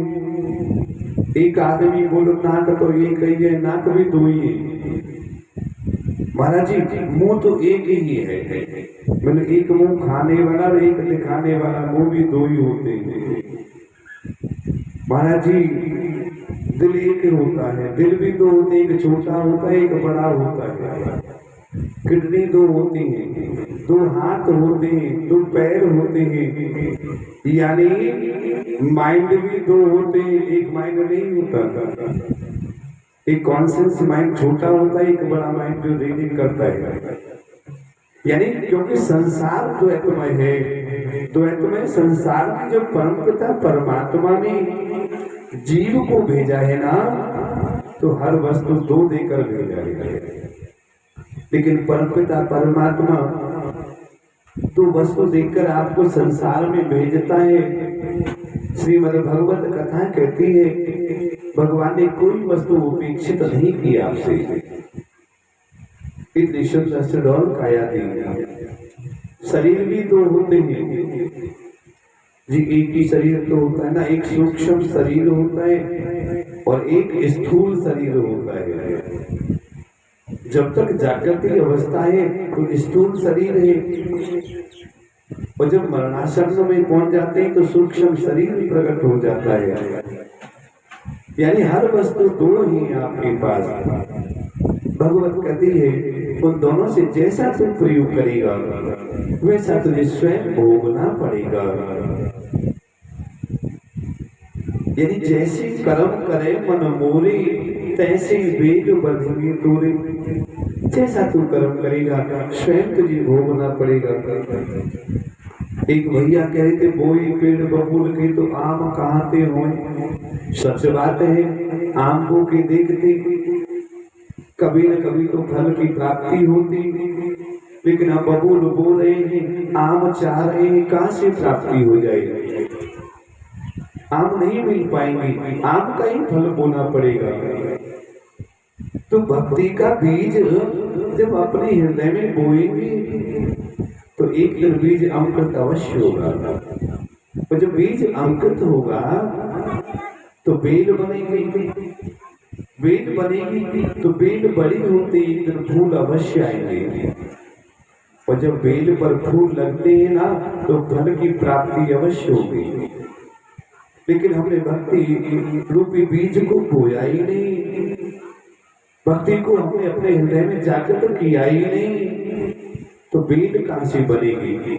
Speaker 1: एक आदमी बोलो नाक तो एक ही है, नाक भी 2 ही है। महाराज जी, मुंह तो एक ही है, मतलब एक मुंह खाने वाला और एक दिखाने वाला, मुंह भी 2 ही होते हैं। महाराज जी, दिल एक होता है, दिल भी 2 होते हैं, एक छोटा होता है, एक बड़ा होता है। किडनी 2 होती हैं, 2 हाथ होते हैं, 2 पैर होते हैं, यानी माइंड भी 2 होते हैं, एक माइंड नहीं होता। एक कॉन्शियस माइंड छोटा होता है, एक बड़ा माइंड जो रीडिंग करता है। यानी क्योंकि संसार द्वैतमय है, द्वैतमय संसार में जो परमपिता परमात्मा ने जीव को भेजा है ना, तो हर वस्तु 2 देकर भेजा है। लेकिन परमपिता परमात्मा 2 वस्तु देकर आपको संसार में भेजता है। श्रीमद् भगवत कथा कहती है, भगवान ने कोई वस्तु उपेक्षित नहीं की आपसे। इतनी शुद्ध सुडौल काया दी। शरीर भी 2 होते हैं जी, एक ही शरीर तो होता है ना, एक सूक्ष्म शरीर होता है और एक स्थूल शरीर होता है। जब तक जागृति अवस्था है तो स्थूल शरीर है, और जब मरणासन्न में पहुंच जाते हैं तो सूक्ष्म शरीर प्रकट हो जाता है। यानी हर वस्तु 2 ही आपके पास। भगवत कहती है, उन दोनों से जैसा तू प्रयोग करेगा वैसा तुझे स्वयं भोगना पड़ेगा। यानी जैसे कर्म करे मन मोरे, तैसे वेद बंधेंगे तोरे। जैसा तू कर्म करेगा स्वयं तुझे भोगना पड़ेगा। एक भैया कह रहे थे, बोई पेड़ बबूल के तो आम कहाँ ते होए। सच बात है, आम को के देखते कभी न कभी तो फल की प्राप्ति होती, लेकिन अब बबूल बो रहे हैं, आम चाह रहे हैं, कहाँ से प्राप्ति हो जाएगी? आम नहीं मिल पाएंगे, आम का ही फल बोना पड़ेगा। तो भक्ति का बीज जब अपने हृदय में बोएंगे तो एक दिन बीज अंकुरित अवश्य होगा, और जब बीज अंकुरित होगा तो बेल बनेगी, बेल बनेगी तो बेल बड़ी होती एक दिन फूल अवश्य आएंगे, और जब बेल पर फूल लगते हैं ना तो फल की प्राप्ति अवश्य होगी। लेकिन हमने भक्ति रूपी बीज को बोया ही नहीं, भक्ति को हमने अपने हृदय में जागृत किया ही नहीं, तो बेल कहां से बनेगी?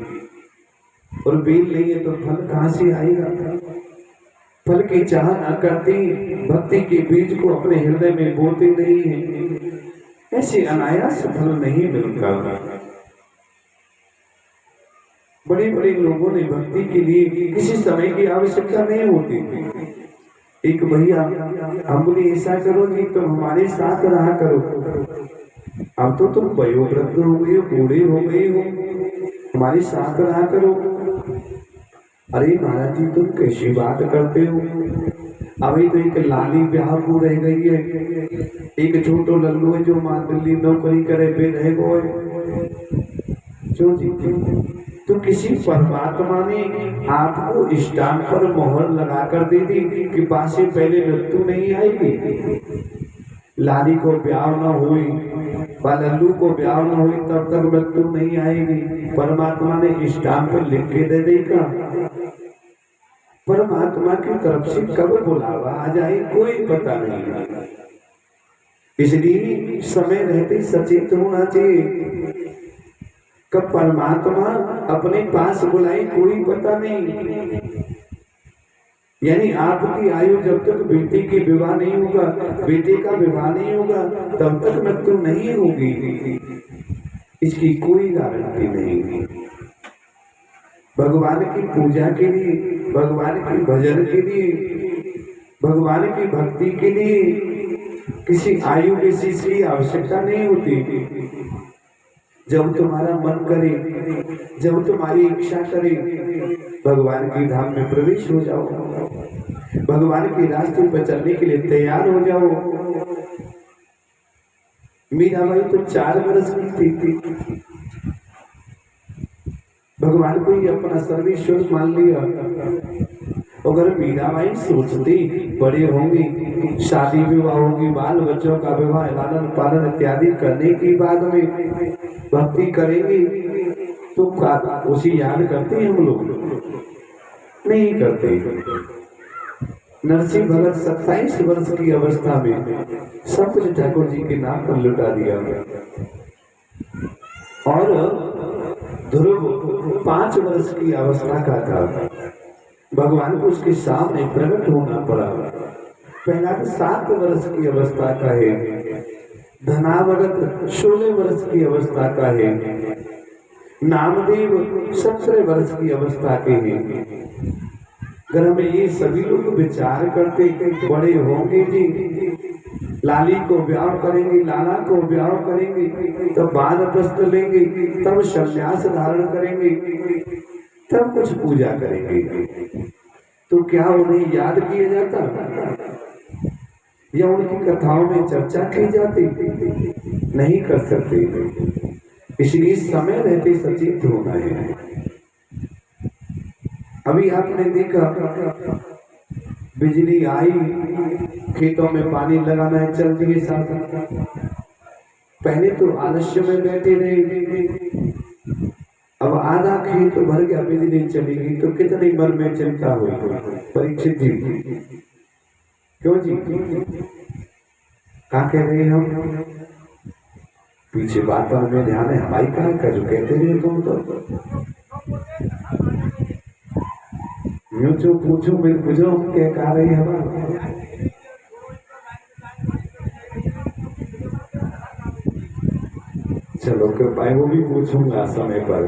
Speaker 1: और बेल नहीं है तो फल कहां से आएगा? फल की चाह न करते, भक्ति के बीज को अपने हृदय में बोते नहीं है, ऐसे अनायास फल नहीं मिलता। बड़े बड़े लोगों ने भक्ति के लिए किसी समय की आवश्यकता नहीं होती। एक भैया हम बोले ऐसा करो कि तुम हमारे साथ रहा करो, अब तो तुम वयोवृद्ध हो गए हो, बूढ़े हो गए हो, हमारे साथ रहा करो। अरे महाराज जी तुम कैसी बात करते हो, अभी तो एक लाली ब्याह को रह गई है, एक छोटो लल्लू है जो मां दिल्ली नौकरी करे पे रह गए। क्यों जी? तो किसी परमात्मा ने आपको स्टैंप पर मोहर लगा कर दे दी कि पास से पहले मृत्यु नहीं आएगी। लाली को ब्याह न हुई व लल्लू को ब्याह न हुई तब तक मृत्यु नहीं आएगी। परमात्मा ने स्टैंप पर लिख के दे देगा। परमात्मा की तरफ से कब बुलावा आ जाए कोई पता नहीं। इसलिए समय रहते सचेत होना चाहिए। कब परमात्मा अपने पास बुलाए कोई पता नहीं। यानी आपकी आयु जब तक बेटी की विवाह नहीं होगा, बेटे का विवाह नहीं होगा, तब तक मृत्यु नहीं होगी, इसकी कोई गारंटी नहीं। भगवान की पूजा के लिए, भगवान की भजन के लिए, भगवान की भक्ति के लिए किसी आयु विशेष की आवश्यकता नहीं होती। जब तुम्हारा मन करे, जब तुम्हारी इच्छा करे, भगवान की धाम में प्रवेश हो जाओ, भगवान के रास्ते पर चलने के लिए तैयार हो जाओ। मीराबाई तो 4 वर्ष की थी, भगवान को ही अपना सर्वेश्वर मान लिया। अगर मीराबाई सोचती बड़े होंगी, शादी विवाह होगी, बाल बच्चों का विवाह, लालन पालन इत्यादि करने के बाद में भक्ति करेंगे, तो उसी याद करते हैं हम लोग? नहीं करते। नरसिंह भगत 27 वर्ष की अवस्था में सब कुछ ठाकुर जी के नाम पर लुटा दिया और ध्रुव 5 वर्ष की अवस्था का था। भगवान को उसके सामने प्रकट होना पड़ा। प्रहलाद 7 वर्ष की अवस्था का है, धनावगत 16 वर्ष की अवस्था का है, नामदेव 17 वर्ष की अवस्था के हैं। अगर हमें ये सभी लोग विचार करते बड़े होंगे जी, लाली को ब्याह करेंगे, लाला को ब्याह करेंगे, तब वानप्रस्थ लेंगे, तब संन्यास धारण करेंगे, तब कुछ पूजा करेंगे, तो क्या उन्हें याद किया जाता या उनकी कथाओं में चर्चा की जाती? नहीं कर सकते। इसलिए समय रहते सचेत होना है। अभी आपने देखा बिजली आई, खेतों में पानी लगाना है, चल दिए साथ। पहले तो आलस्य में बैठे रहे, अब आधा खेत तो भर गया, बिजली चली गई, तो कितनी मन में चिंता हुई परीक्षित जी। क्यों जी? क्या कह रहे हम? पीछे बातों में ध्यान है, हमारी कहा का जो कहते रहे तुम तो यूं जो पूछो मैं पूछो क्या कह रही है। चलो कृपया वो भी पूछूंगा समय पर।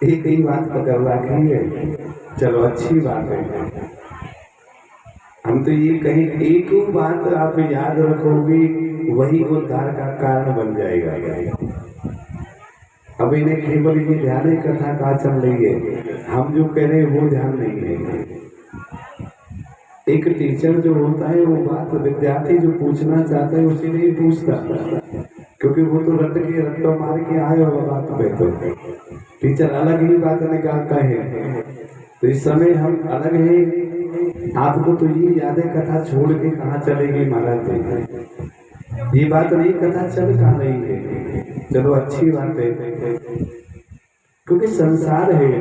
Speaker 1: एक ही बात पकड़ रखी है, चलो अच्छी बात है। हम तो ये कहीं एक बात आप याद रखोगे, वही उद्धार का कारण बन जाएगा। अब इन्हें केवल ये ध्यान कथा का चल रही है, हम जो कह रहे हैं वो ध्यान नहीं है। एक टीचर जो होता है वो बात विद्यार्थी जो पूछना चाहता है उसे नहीं पूछता, क्योंकि वो तो रट्टो मार के आए हो बात पे। तो टीचर अलग ही बात निकालता है। तो इस समय हम अलग है। आपको तो ये याद है कथा छोड़ के कहाँ चलेगी महाराज जी? ये बात नहीं, कथा चल कहाँ रही है। चलो अच्छी बात है, क्योंकि संसार है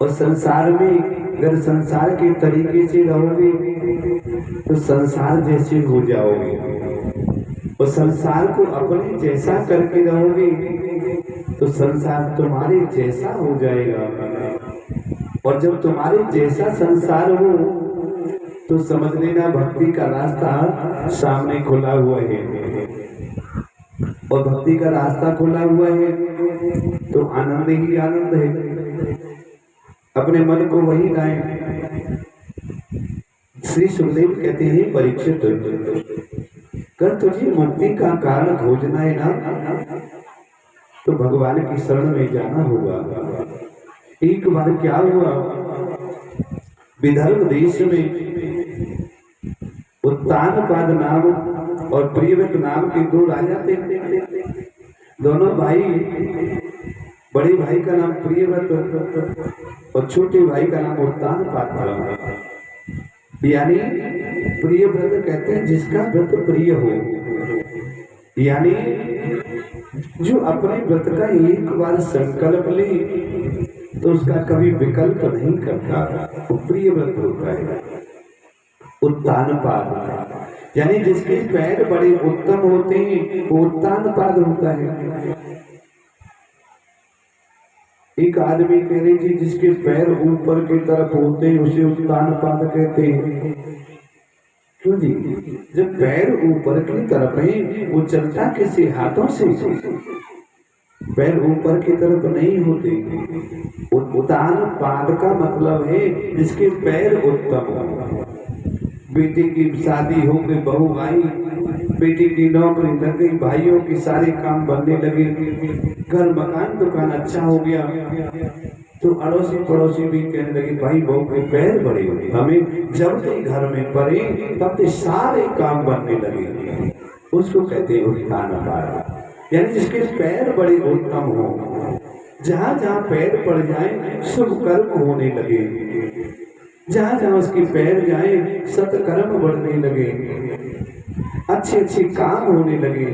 Speaker 1: और संसार में अगर संसार के तरीके से रहोगे तो संसार जैसे हो जाओगे, और संसार को अपने जैसा करके रहोगे तो संसार तुम्हारे जैसा हो जाएगा। और जब तुम्हारे जैसा संसार हो तो समझ लेना भक्ति का रास्ता सामने खुला हुआ है। और भक्ति का रास्ता खुला हुआ है तो आनंद ही आनंद है। अपने मन को वही लाएं। श्री सुखदेव कहते हैं, परीक्षित कर तुझे मुक्ति का कारण खोजना है ना, तो भगवान की शरण में जाना होगा। एक बार क्या हुआ, विदर्भ देश में उत्तानपाद नाम और प्रियव्रत नाम के दो राजा थे। दोनों भाई, बड़े भाई का नाम प्रियव्रत और छोटे भाई का नाम उत्तानपाद था। यानी प्रियव्रत कहते हैं जिसका व्रत प्रिय हो, यानी जो अपने व्रत का एक बार संकल्प ले तो उसका कभी विकल्प नहीं करता, वो प्रिय व्रत होता है। उत्तानपाद यानी जिसके पैर बड़े उत्तम होते हैं वो उत्तानपाद होता है। एक आदमी कह रही थी जिसके पैर ऊपर की तरफ होते हैं उसे उत्तानपाद कहते हैं। क्यों जी? जब पैर ऊपर की तरफ है वो चलता किसी हाथों से, पैर ऊपर की तरफ नहीं होते। उत्तानपाद का मतलब है जिसके पैर उत्तम हो। बेटी की शादी हो गई, बहू आई, बेटी की नौकरी लग गई, भाइयों के सारे काम बनने लगे, घर मकान दुकान अच्छा हो गया, तो अड़ोसी पड़ोसी भी कहने लगे भाई बहू के पैर बड़े हो, हमें जब तक घर में पड़े तब तक सारे काम बनने लगे। उसको कहते हैं उत्तानपाद, यानी जिसके पैर बड़े उत्तम हो। जहाँ जहाँ पैर पड़ जाए शुभ कर्म होने लगे, जहाँ जहाँ उसके पैर जाए सत्कर्म बढ़ने लगे, अच्छे अच्छे काम होने लगे,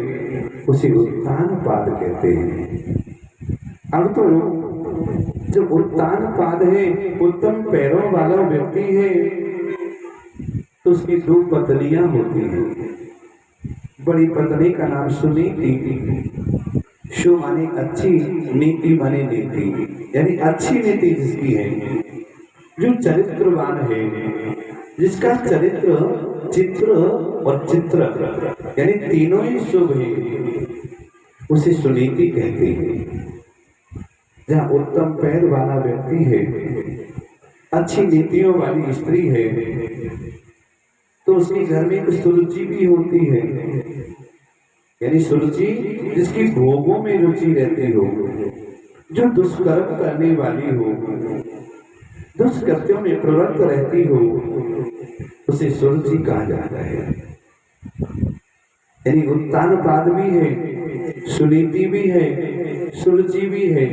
Speaker 1: उसे उत्तानपाद कहते हैं। अब तो जो उत्तानपाद है, उत्तम पैरों वाला व्यक्ति है, तो उसकी दो पत्नियां होती हैं। बड़ी पत्नी का नाम सुनीति, शु माने अच्छी, नीति माने नीति, यानी अच्छी नीति जिसकी है, जो चरित्रवान है, जिसका चरित्र चित्र और चित्र यानी तीनों ही शुभ है, उसे सुनीति कहते हैं। जहाँ उत्तम पैर वाला व्यक्ति है, अच्छी नीतियों वाली स्त्री है, तो उसके घर में एक सुरुचि भी होती है, यानी सुरुचि जिसकी भोगों में रुचि रहती हो, जो दुष्कर्म करने वाली हो, दुष्कृत्यों में प्रवृत्त रहती हो, उसे सुरुचि कहा जाता है। यानी उत्तानपाद भी है, सुनीति भी है, सुरुचि भी है।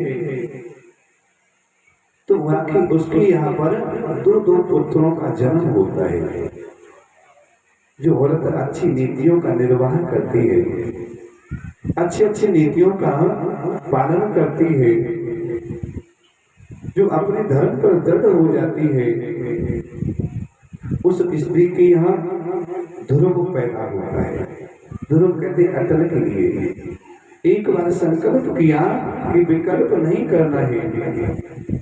Speaker 1: तो वाकई उसके यहाँ पर दो दो पुत्रों का जन्म होता है। जो औरत अच्छी नीतियों का निर्वाह करती है, अच्छी अच्छी नीतियों का पालन करती है, जो अपने धर्म पर दृढ़ हो जाती है, उस स्त्री के यहाँ ध्रुव पैदा होता है। ध्रुव कहते अटल के लिए। एक बार संकल्प किया कि विकल्प नहीं करना है,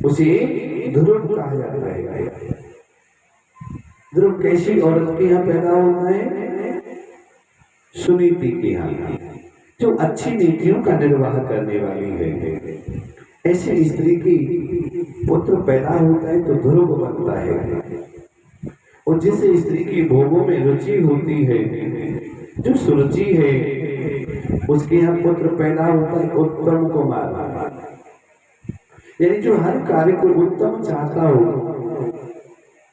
Speaker 1: उसे ध्रुव कहा जाता है। ध्रुव कैसी औरत के यहाँ पैदा होता है? सुनीति के यहाँ, जो अच्छी नीतियों का निर्वाह करने वाली है। ऐसी स्त्री की पुत्र पैदा होता है तो ध्रुव बनता है। और जिस स्त्री की भोगों में रुचि होती है, जो सुरुचि है, उसके यहाँ पुत्र पैदा होता है उत्तम कुमार, यानी जो हर कार्य को उत्तम चाहता हो,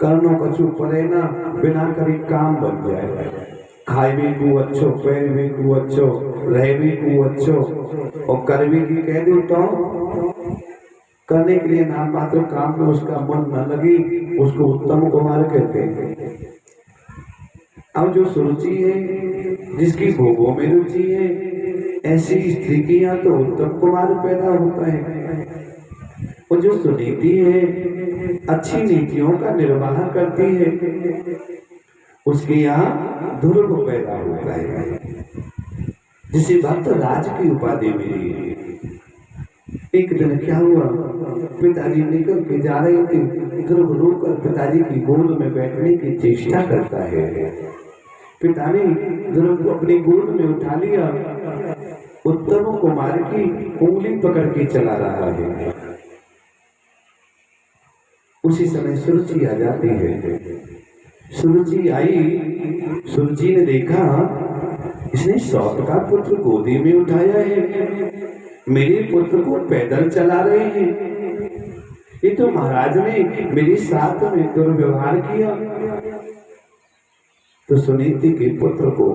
Speaker 1: कर्णों कछु परे ना, बिना करे काम बन जाए। खाए भी को अच्छो, पैर भी को अच्छो, रह भी को अच्छो, और कर भी की कह दो तो करने के लिए नाम मात्र काम में उसका मन न लगी, उसको उत्तम कुमार कहते हैं। अब जो सुरुचि है, जिसकी भोगों में रुचि है, ऐसी स्त्री के यहाँ तो उत्तम कुमार पैदा होता है। और जो सुनीति है, अच्छी नीतियों का निर्वाह करती है, उसके यहाँ ध्रुव पैदा होता है, जिसे भक्त राज की उपाधि मिली। एक दिन क्या हुआ, पिताजी निकल के जा रहे थे, ध्रुव रोकर पिताजी की गोद में बैठने की चेष्टा करता है। पिता ने ध्रुव को अपनी गोद में उठा लिया, उत्तम कुमार की उंगली पकड़ के चला रहा है। उसी समय सुरुचि आ जाती है। सुरुचि आई, सुरुचि ने देखा इसने सौत का पुत्र गोदी में उठाया है, मेरे पुत्र को पैदल चला रहे हैं, ये तो महाराज ने मेरे साथ में दुर्व्यवहार किया। तो सुनीति के पुत्र को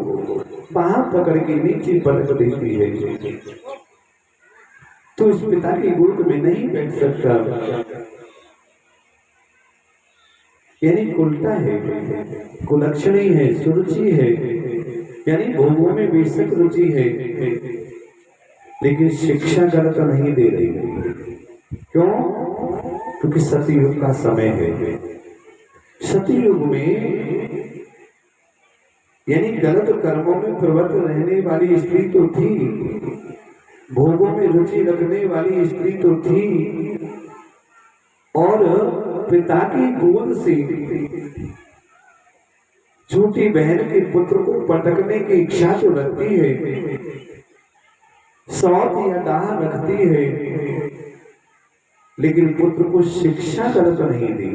Speaker 1: बाह पकड़ के नीचे पटक देती है। तो इस पिता की गोद में नहीं बैठ सकता, यानी उल्टा है, कुलक्षणी है, सुरुचि है, यानी भोगों में बेशक रुचि है, लेकिन शिक्षा गलत नहीं दे रही है। क्यों? क्योंकि सतयुग का समय है। सतयुग में यानी गलत कर्मों में प्रवृत्त रहने वाली स्त्री तो थी, भोगों में रुचि रखने वाली स्त्री तो थी, और पिता की गोद से छोटी बहन के पुत्र को पटकने की इच्छा तो रखती है, सौत या दाह रखती है, लेकिन पुत्र को शिक्षा गलत नहीं दी।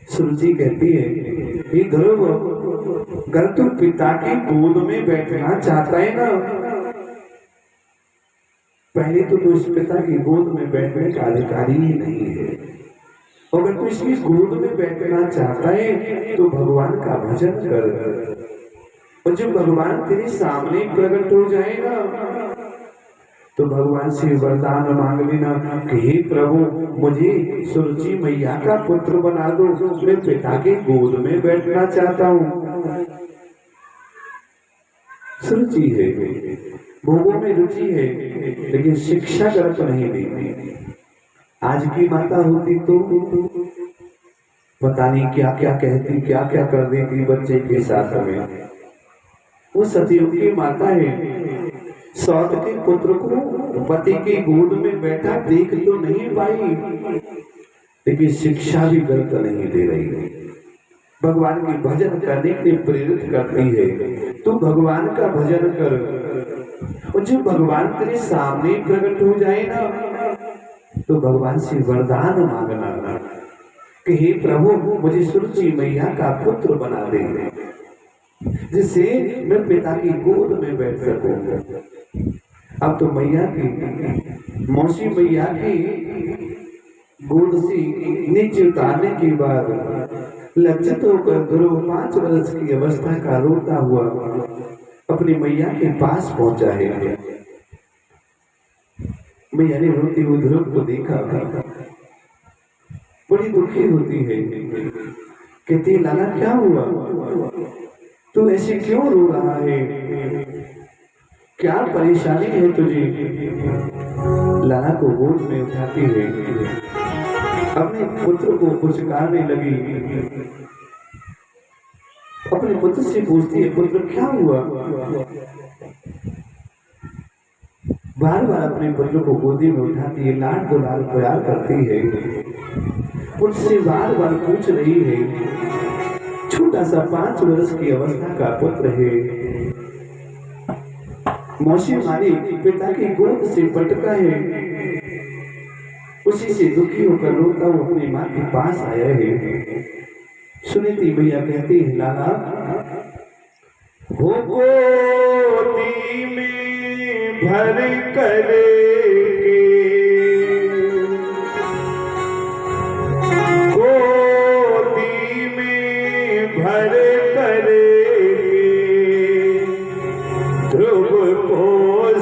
Speaker 1: सुरुचि कहती है, हे ध्रुव, अगर तू पिता की गोद में बैठना चाहता है ना, पहले तो तू इस पिता की गोद में बैठने का अधिकारी ही नहीं है। अगर तू इसकी गोद में बैठना चाहता है तो भगवान का भजन कर, और जब भगवान तेरे सामने प्रकट हो जाएगा तो भगवान से वरदान मांग लेना कि हे प्रभु, मुझे सुरुचि मैया का पुत्र बना दो, मैं पिता की गोद में बैठना चाहता हूँ। सुरुचि है, भोगों में रुचि है, लेकिन शिक्षा गलत नहीं दी। आज की माता होती तो पता नहीं क्या क्या कहती, क्या क्या कर देती बच्चे के साथ में। वो सतयुग की माता है, सौत के पुत्र को पति की गोद में बैठा देख तो नहीं पाई, लेकिन शिक्षा भी गलत नहीं दे रही, भगवान के भजन करने के लिए प्रेरित करती है। तू भगवान का भजन कर, और जब भगवान तेरे सामने प्रकट हो जाए ना, तो भगवान से वरदान मांगना कि हे प्रभु, मुझे सुरुचि मैया का पुत्र बना दे, जिससे मैं पिता की गोद में बैठ सकूं। अब तो मैया की, मौसी मैया की गोद से नीचे उतारने के बाद लज्जित होकर ध्रुव 5 वर्ष की अवस्था का रोता हुआ अपनी मैया के पास पहुंचा है। मैया ने रोते हुए ध्रुव को देखा, बड़ी दुखी होती है, कहती है, लाला क्या हुआ, तू ऐसे क्यों रो रहा है, क्या परेशानी है तुझे? लाला को गोद में उठाती है, अपने पुत्र को पुचकारने लगी, अपने पुत्र से पूछती है, पुत्र क्या हुआ? बार बार अपने पुत्र को गोदी में उठाती है, लाड दुलार प्यार करती है, उससे बार बार पूछ रही है। छोटा सा 5 वर्ष की अवस्था का पुत्र है, मौसी माने पिता की गोद से पटका है, उसी से दुखी होकर रोता हुआ अपनी माँ के पास आया है। सुनीति मैया कहती है, लाला
Speaker 2: हो गोदी में भर कर गोदी में भर कर ध्रुव को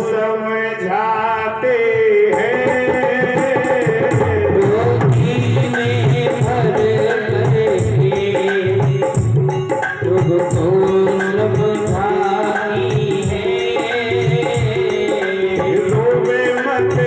Speaker 2: समझाते मत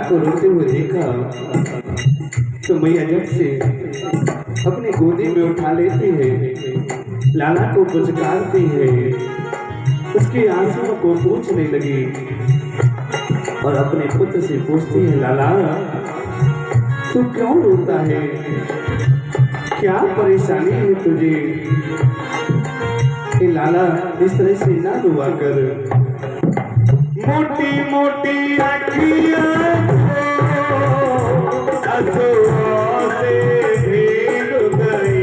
Speaker 1: को रोते हुए देखा तो मैया जब से अपनी गोदी में उठा लेती है, लाला को पुचकारती है, उसके आंसुओं को पूछने लगी और अपने पुत्र से पूछती है, लाला तू क्यों रोता है, क्या परेशानी है तुझे? ए लाला इस तरह से ना रोआ कर।
Speaker 2: मोटी मोटी अखियां आंसुओं से भीग गई,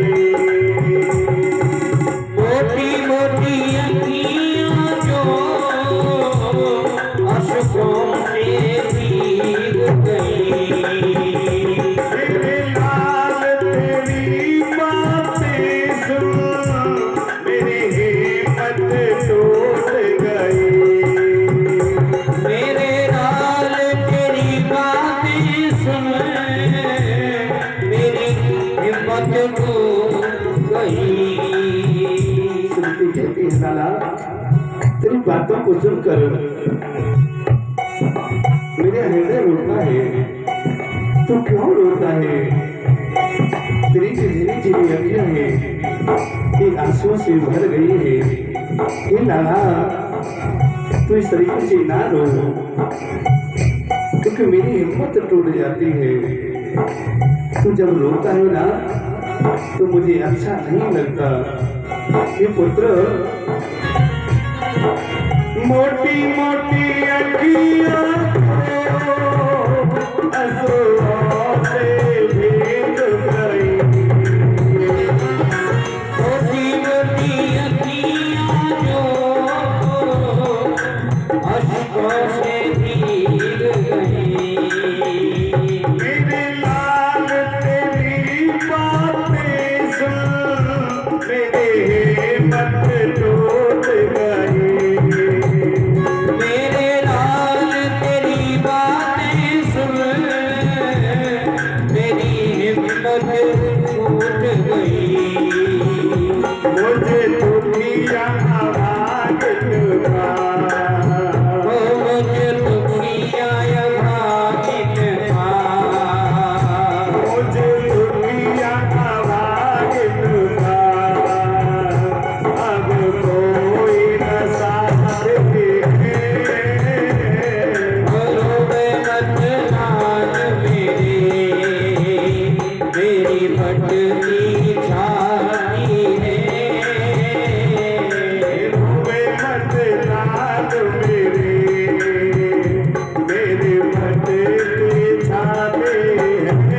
Speaker 3: मोटी मोटी अखियां जो अश्कों से भीग गई।
Speaker 2: मेरे लाल तेरी बातें सुन मेरी हिम्मत टूट गई,
Speaker 3: मेरे लाल तेरी बातें सुन मेरी हिम्मत टूट गई।
Speaker 1: सुनती कहती है, लाला तेरी बातों को सुनकर मेरा हृदय रोता है। तू क्यों रोता है? तेरी झिली झिली अखियां है ये आंसुओं से भर गई है। हे लाला तू इस तरीके से ना रो, क्योंकि मेरी हिम्मत टूट जाती है। तू जब रोता है ना तो मुझे अच्छा नहीं लगता। ये पुत्र
Speaker 2: मोटी मोटी अखियां आंसुओं से भीग गई,
Speaker 3: मोटी मोटी अखियां जो अश्कों से भीग गई।
Speaker 2: मेरे लाल तेरी बातें सुन मेरी हिम्मत टूट गई,
Speaker 3: मेरे लाल तेरी बातें सुन मेरी हिम्मत टूट गई।
Speaker 2: मुझे दुनिया आवाज लगा,
Speaker 3: ओ मुझे दुनिया भागिन पा,
Speaker 2: मुझे दुनिया आवाज लगा, अब कोई न साथ देखे,
Speaker 3: रोवे मत लाल मेरी भटकी छाती है।
Speaker 2: रोवे मत लाल मेरे भटके छाते हैं।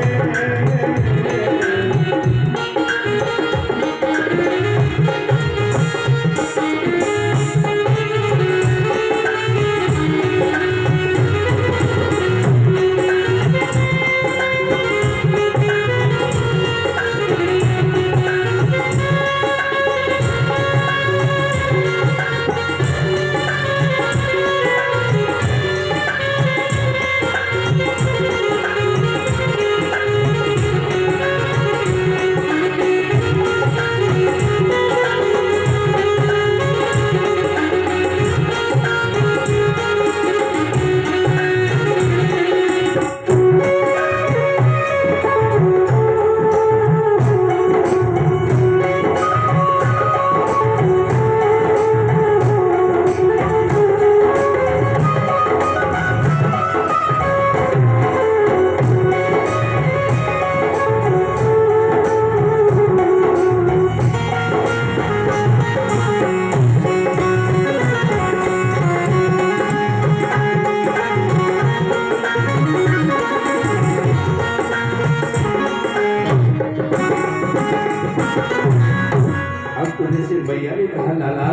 Speaker 1: अब तो जैसे भैया ने कहा, लाला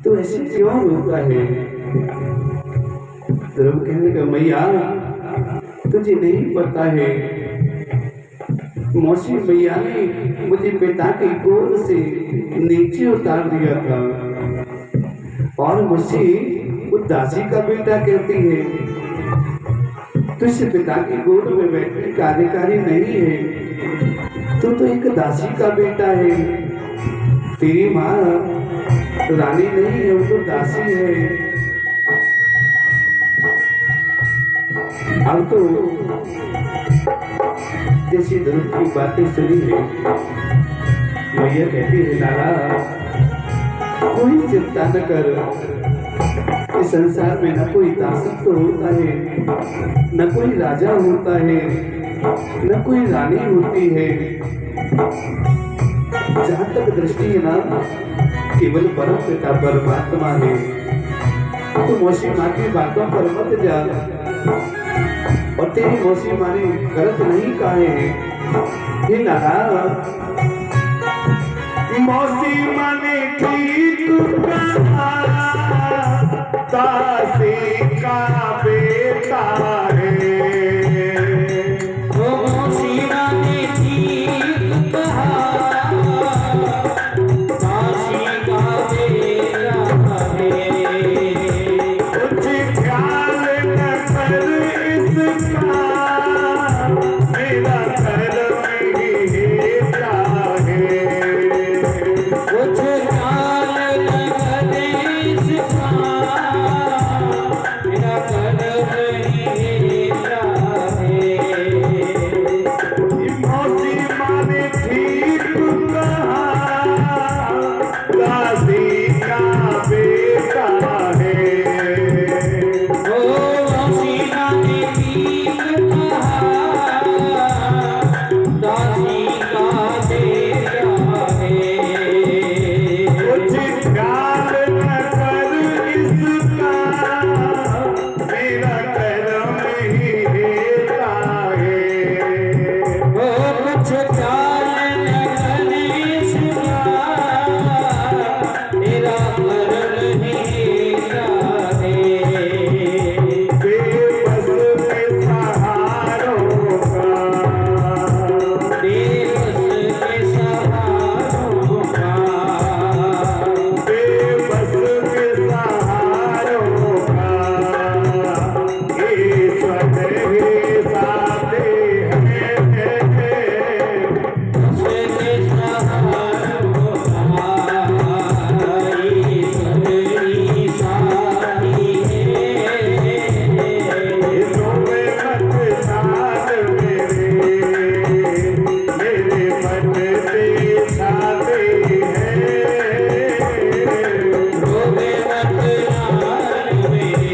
Speaker 1: तो ऐसे क्यों रोता है? ध्रुव कहने का, मैया तुझे नहीं पता है, मौसी भैया ने मुझे पिता की गोद से नीचे उतार दिया था और मुझसे वो दासी का बेटा कहती है। तुझसे पिता की गोद में बैठने का अधिकारी नहीं है, तू तो एक दासी का बेटा है। तेरी माँ रानी नहीं है, वो तो दासी है। अब तो जैसी ध्रुव की बातें सुनी है, मैया कहती है लाला कोई चिंता न कर, इस संसार में न कोई दासत्व होता है, न कोई राजा होता है, न कोई रानी होती है। जहां तक दृष्टि है ना, केवल परम पिता परमात्मा है। तो मौसी माँ की बातों पर मत जा, और तेरी मौसी माँ ने गलत नहीं कहे हैं। हे नारा
Speaker 2: मौसी माने ठीक कहा, दासी का बेटा है।
Speaker 3: ओ मौसीमा ने ठीक कहा, दासी का बेटा है।
Speaker 2: कुछ ख्याल न कर इसका, मेरा कर्म ही हेता है।
Speaker 3: कुछ काल न करे इसका, मेरा कर्म ही है।
Speaker 2: मौसी माने ठीक कहा, दासी का बेटा है।
Speaker 3: ओ मौसीमा ने ठीक कहा, दासी का बेटा है।
Speaker 2: कुछ ख्याल न कर इसका, मेरा कर्म ही हेता है।
Speaker 3: ओ कुछ काल न करे इसका, मेरा कर्म ही है।
Speaker 2: बेबस के सहारों का,
Speaker 3: बेबस के सहारों का,
Speaker 2: बेबस के सहारों का, ईश्वर ही साथे हैं।
Speaker 3: उसके सहारों का, ईश्वर ही साथी है।
Speaker 2: रोवे मत साथ मेरे बनते साथे हैं।
Speaker 3: रोवे मत लाल मेरे,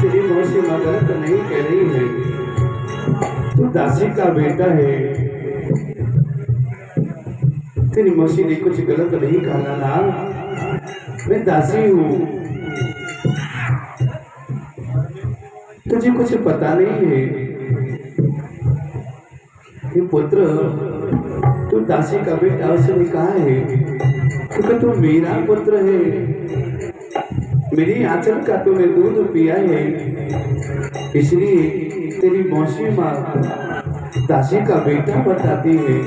Speaker 1: तेरी मौसी माँ गलत नहीं कह रही है, तू दासी का बेटा है। तेरी मौसी ने कुछ गलत नहीं कहा ना, मैं दासी हूँ। तुझे कुछ पता नहीं है ये पुत्र, तू दासी का बेटा उसने कहा है क्योंकि तू मेरा पुत्र है। मेरी आंचल का तूने दूध पिया है, इसलिए तेरी मौसी माँ दासी का बेटा बताती है।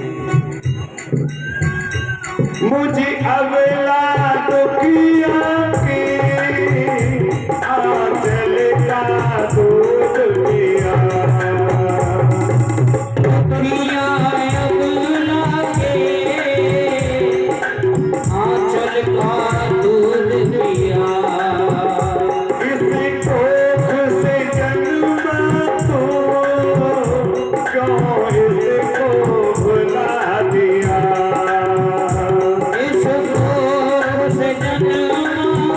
Speaker 2: मुझे अबला दुखिया के आंचल का दूध पिया।
Speaker 3: दुखिया अबला के आंचल का दूध पिया।
Speaker 2: इस कोख से जन्मा तो क्यों इसको भुला दिया।
Speaker 3: इस कोख से जन्मा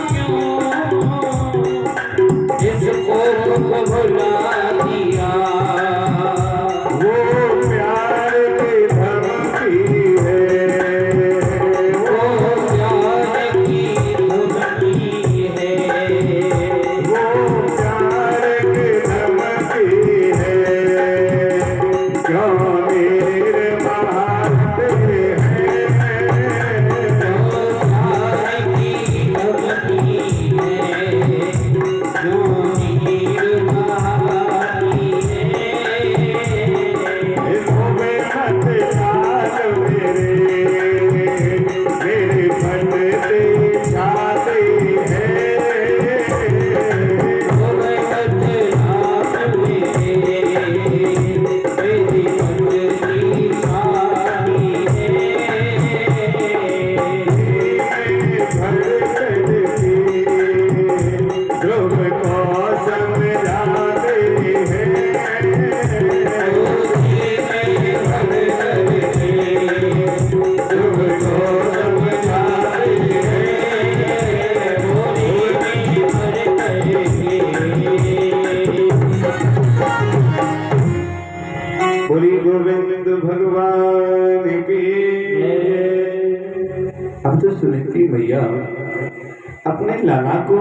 Speaker 1: गोविंद भगवान की। अब तो सुनीति मैया अपने लाला को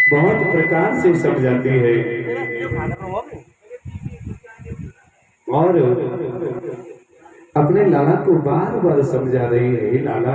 Speaker 1: बहुत प्रकार से समझाती है और अपने लाला को बार बार समझा रही है, लाला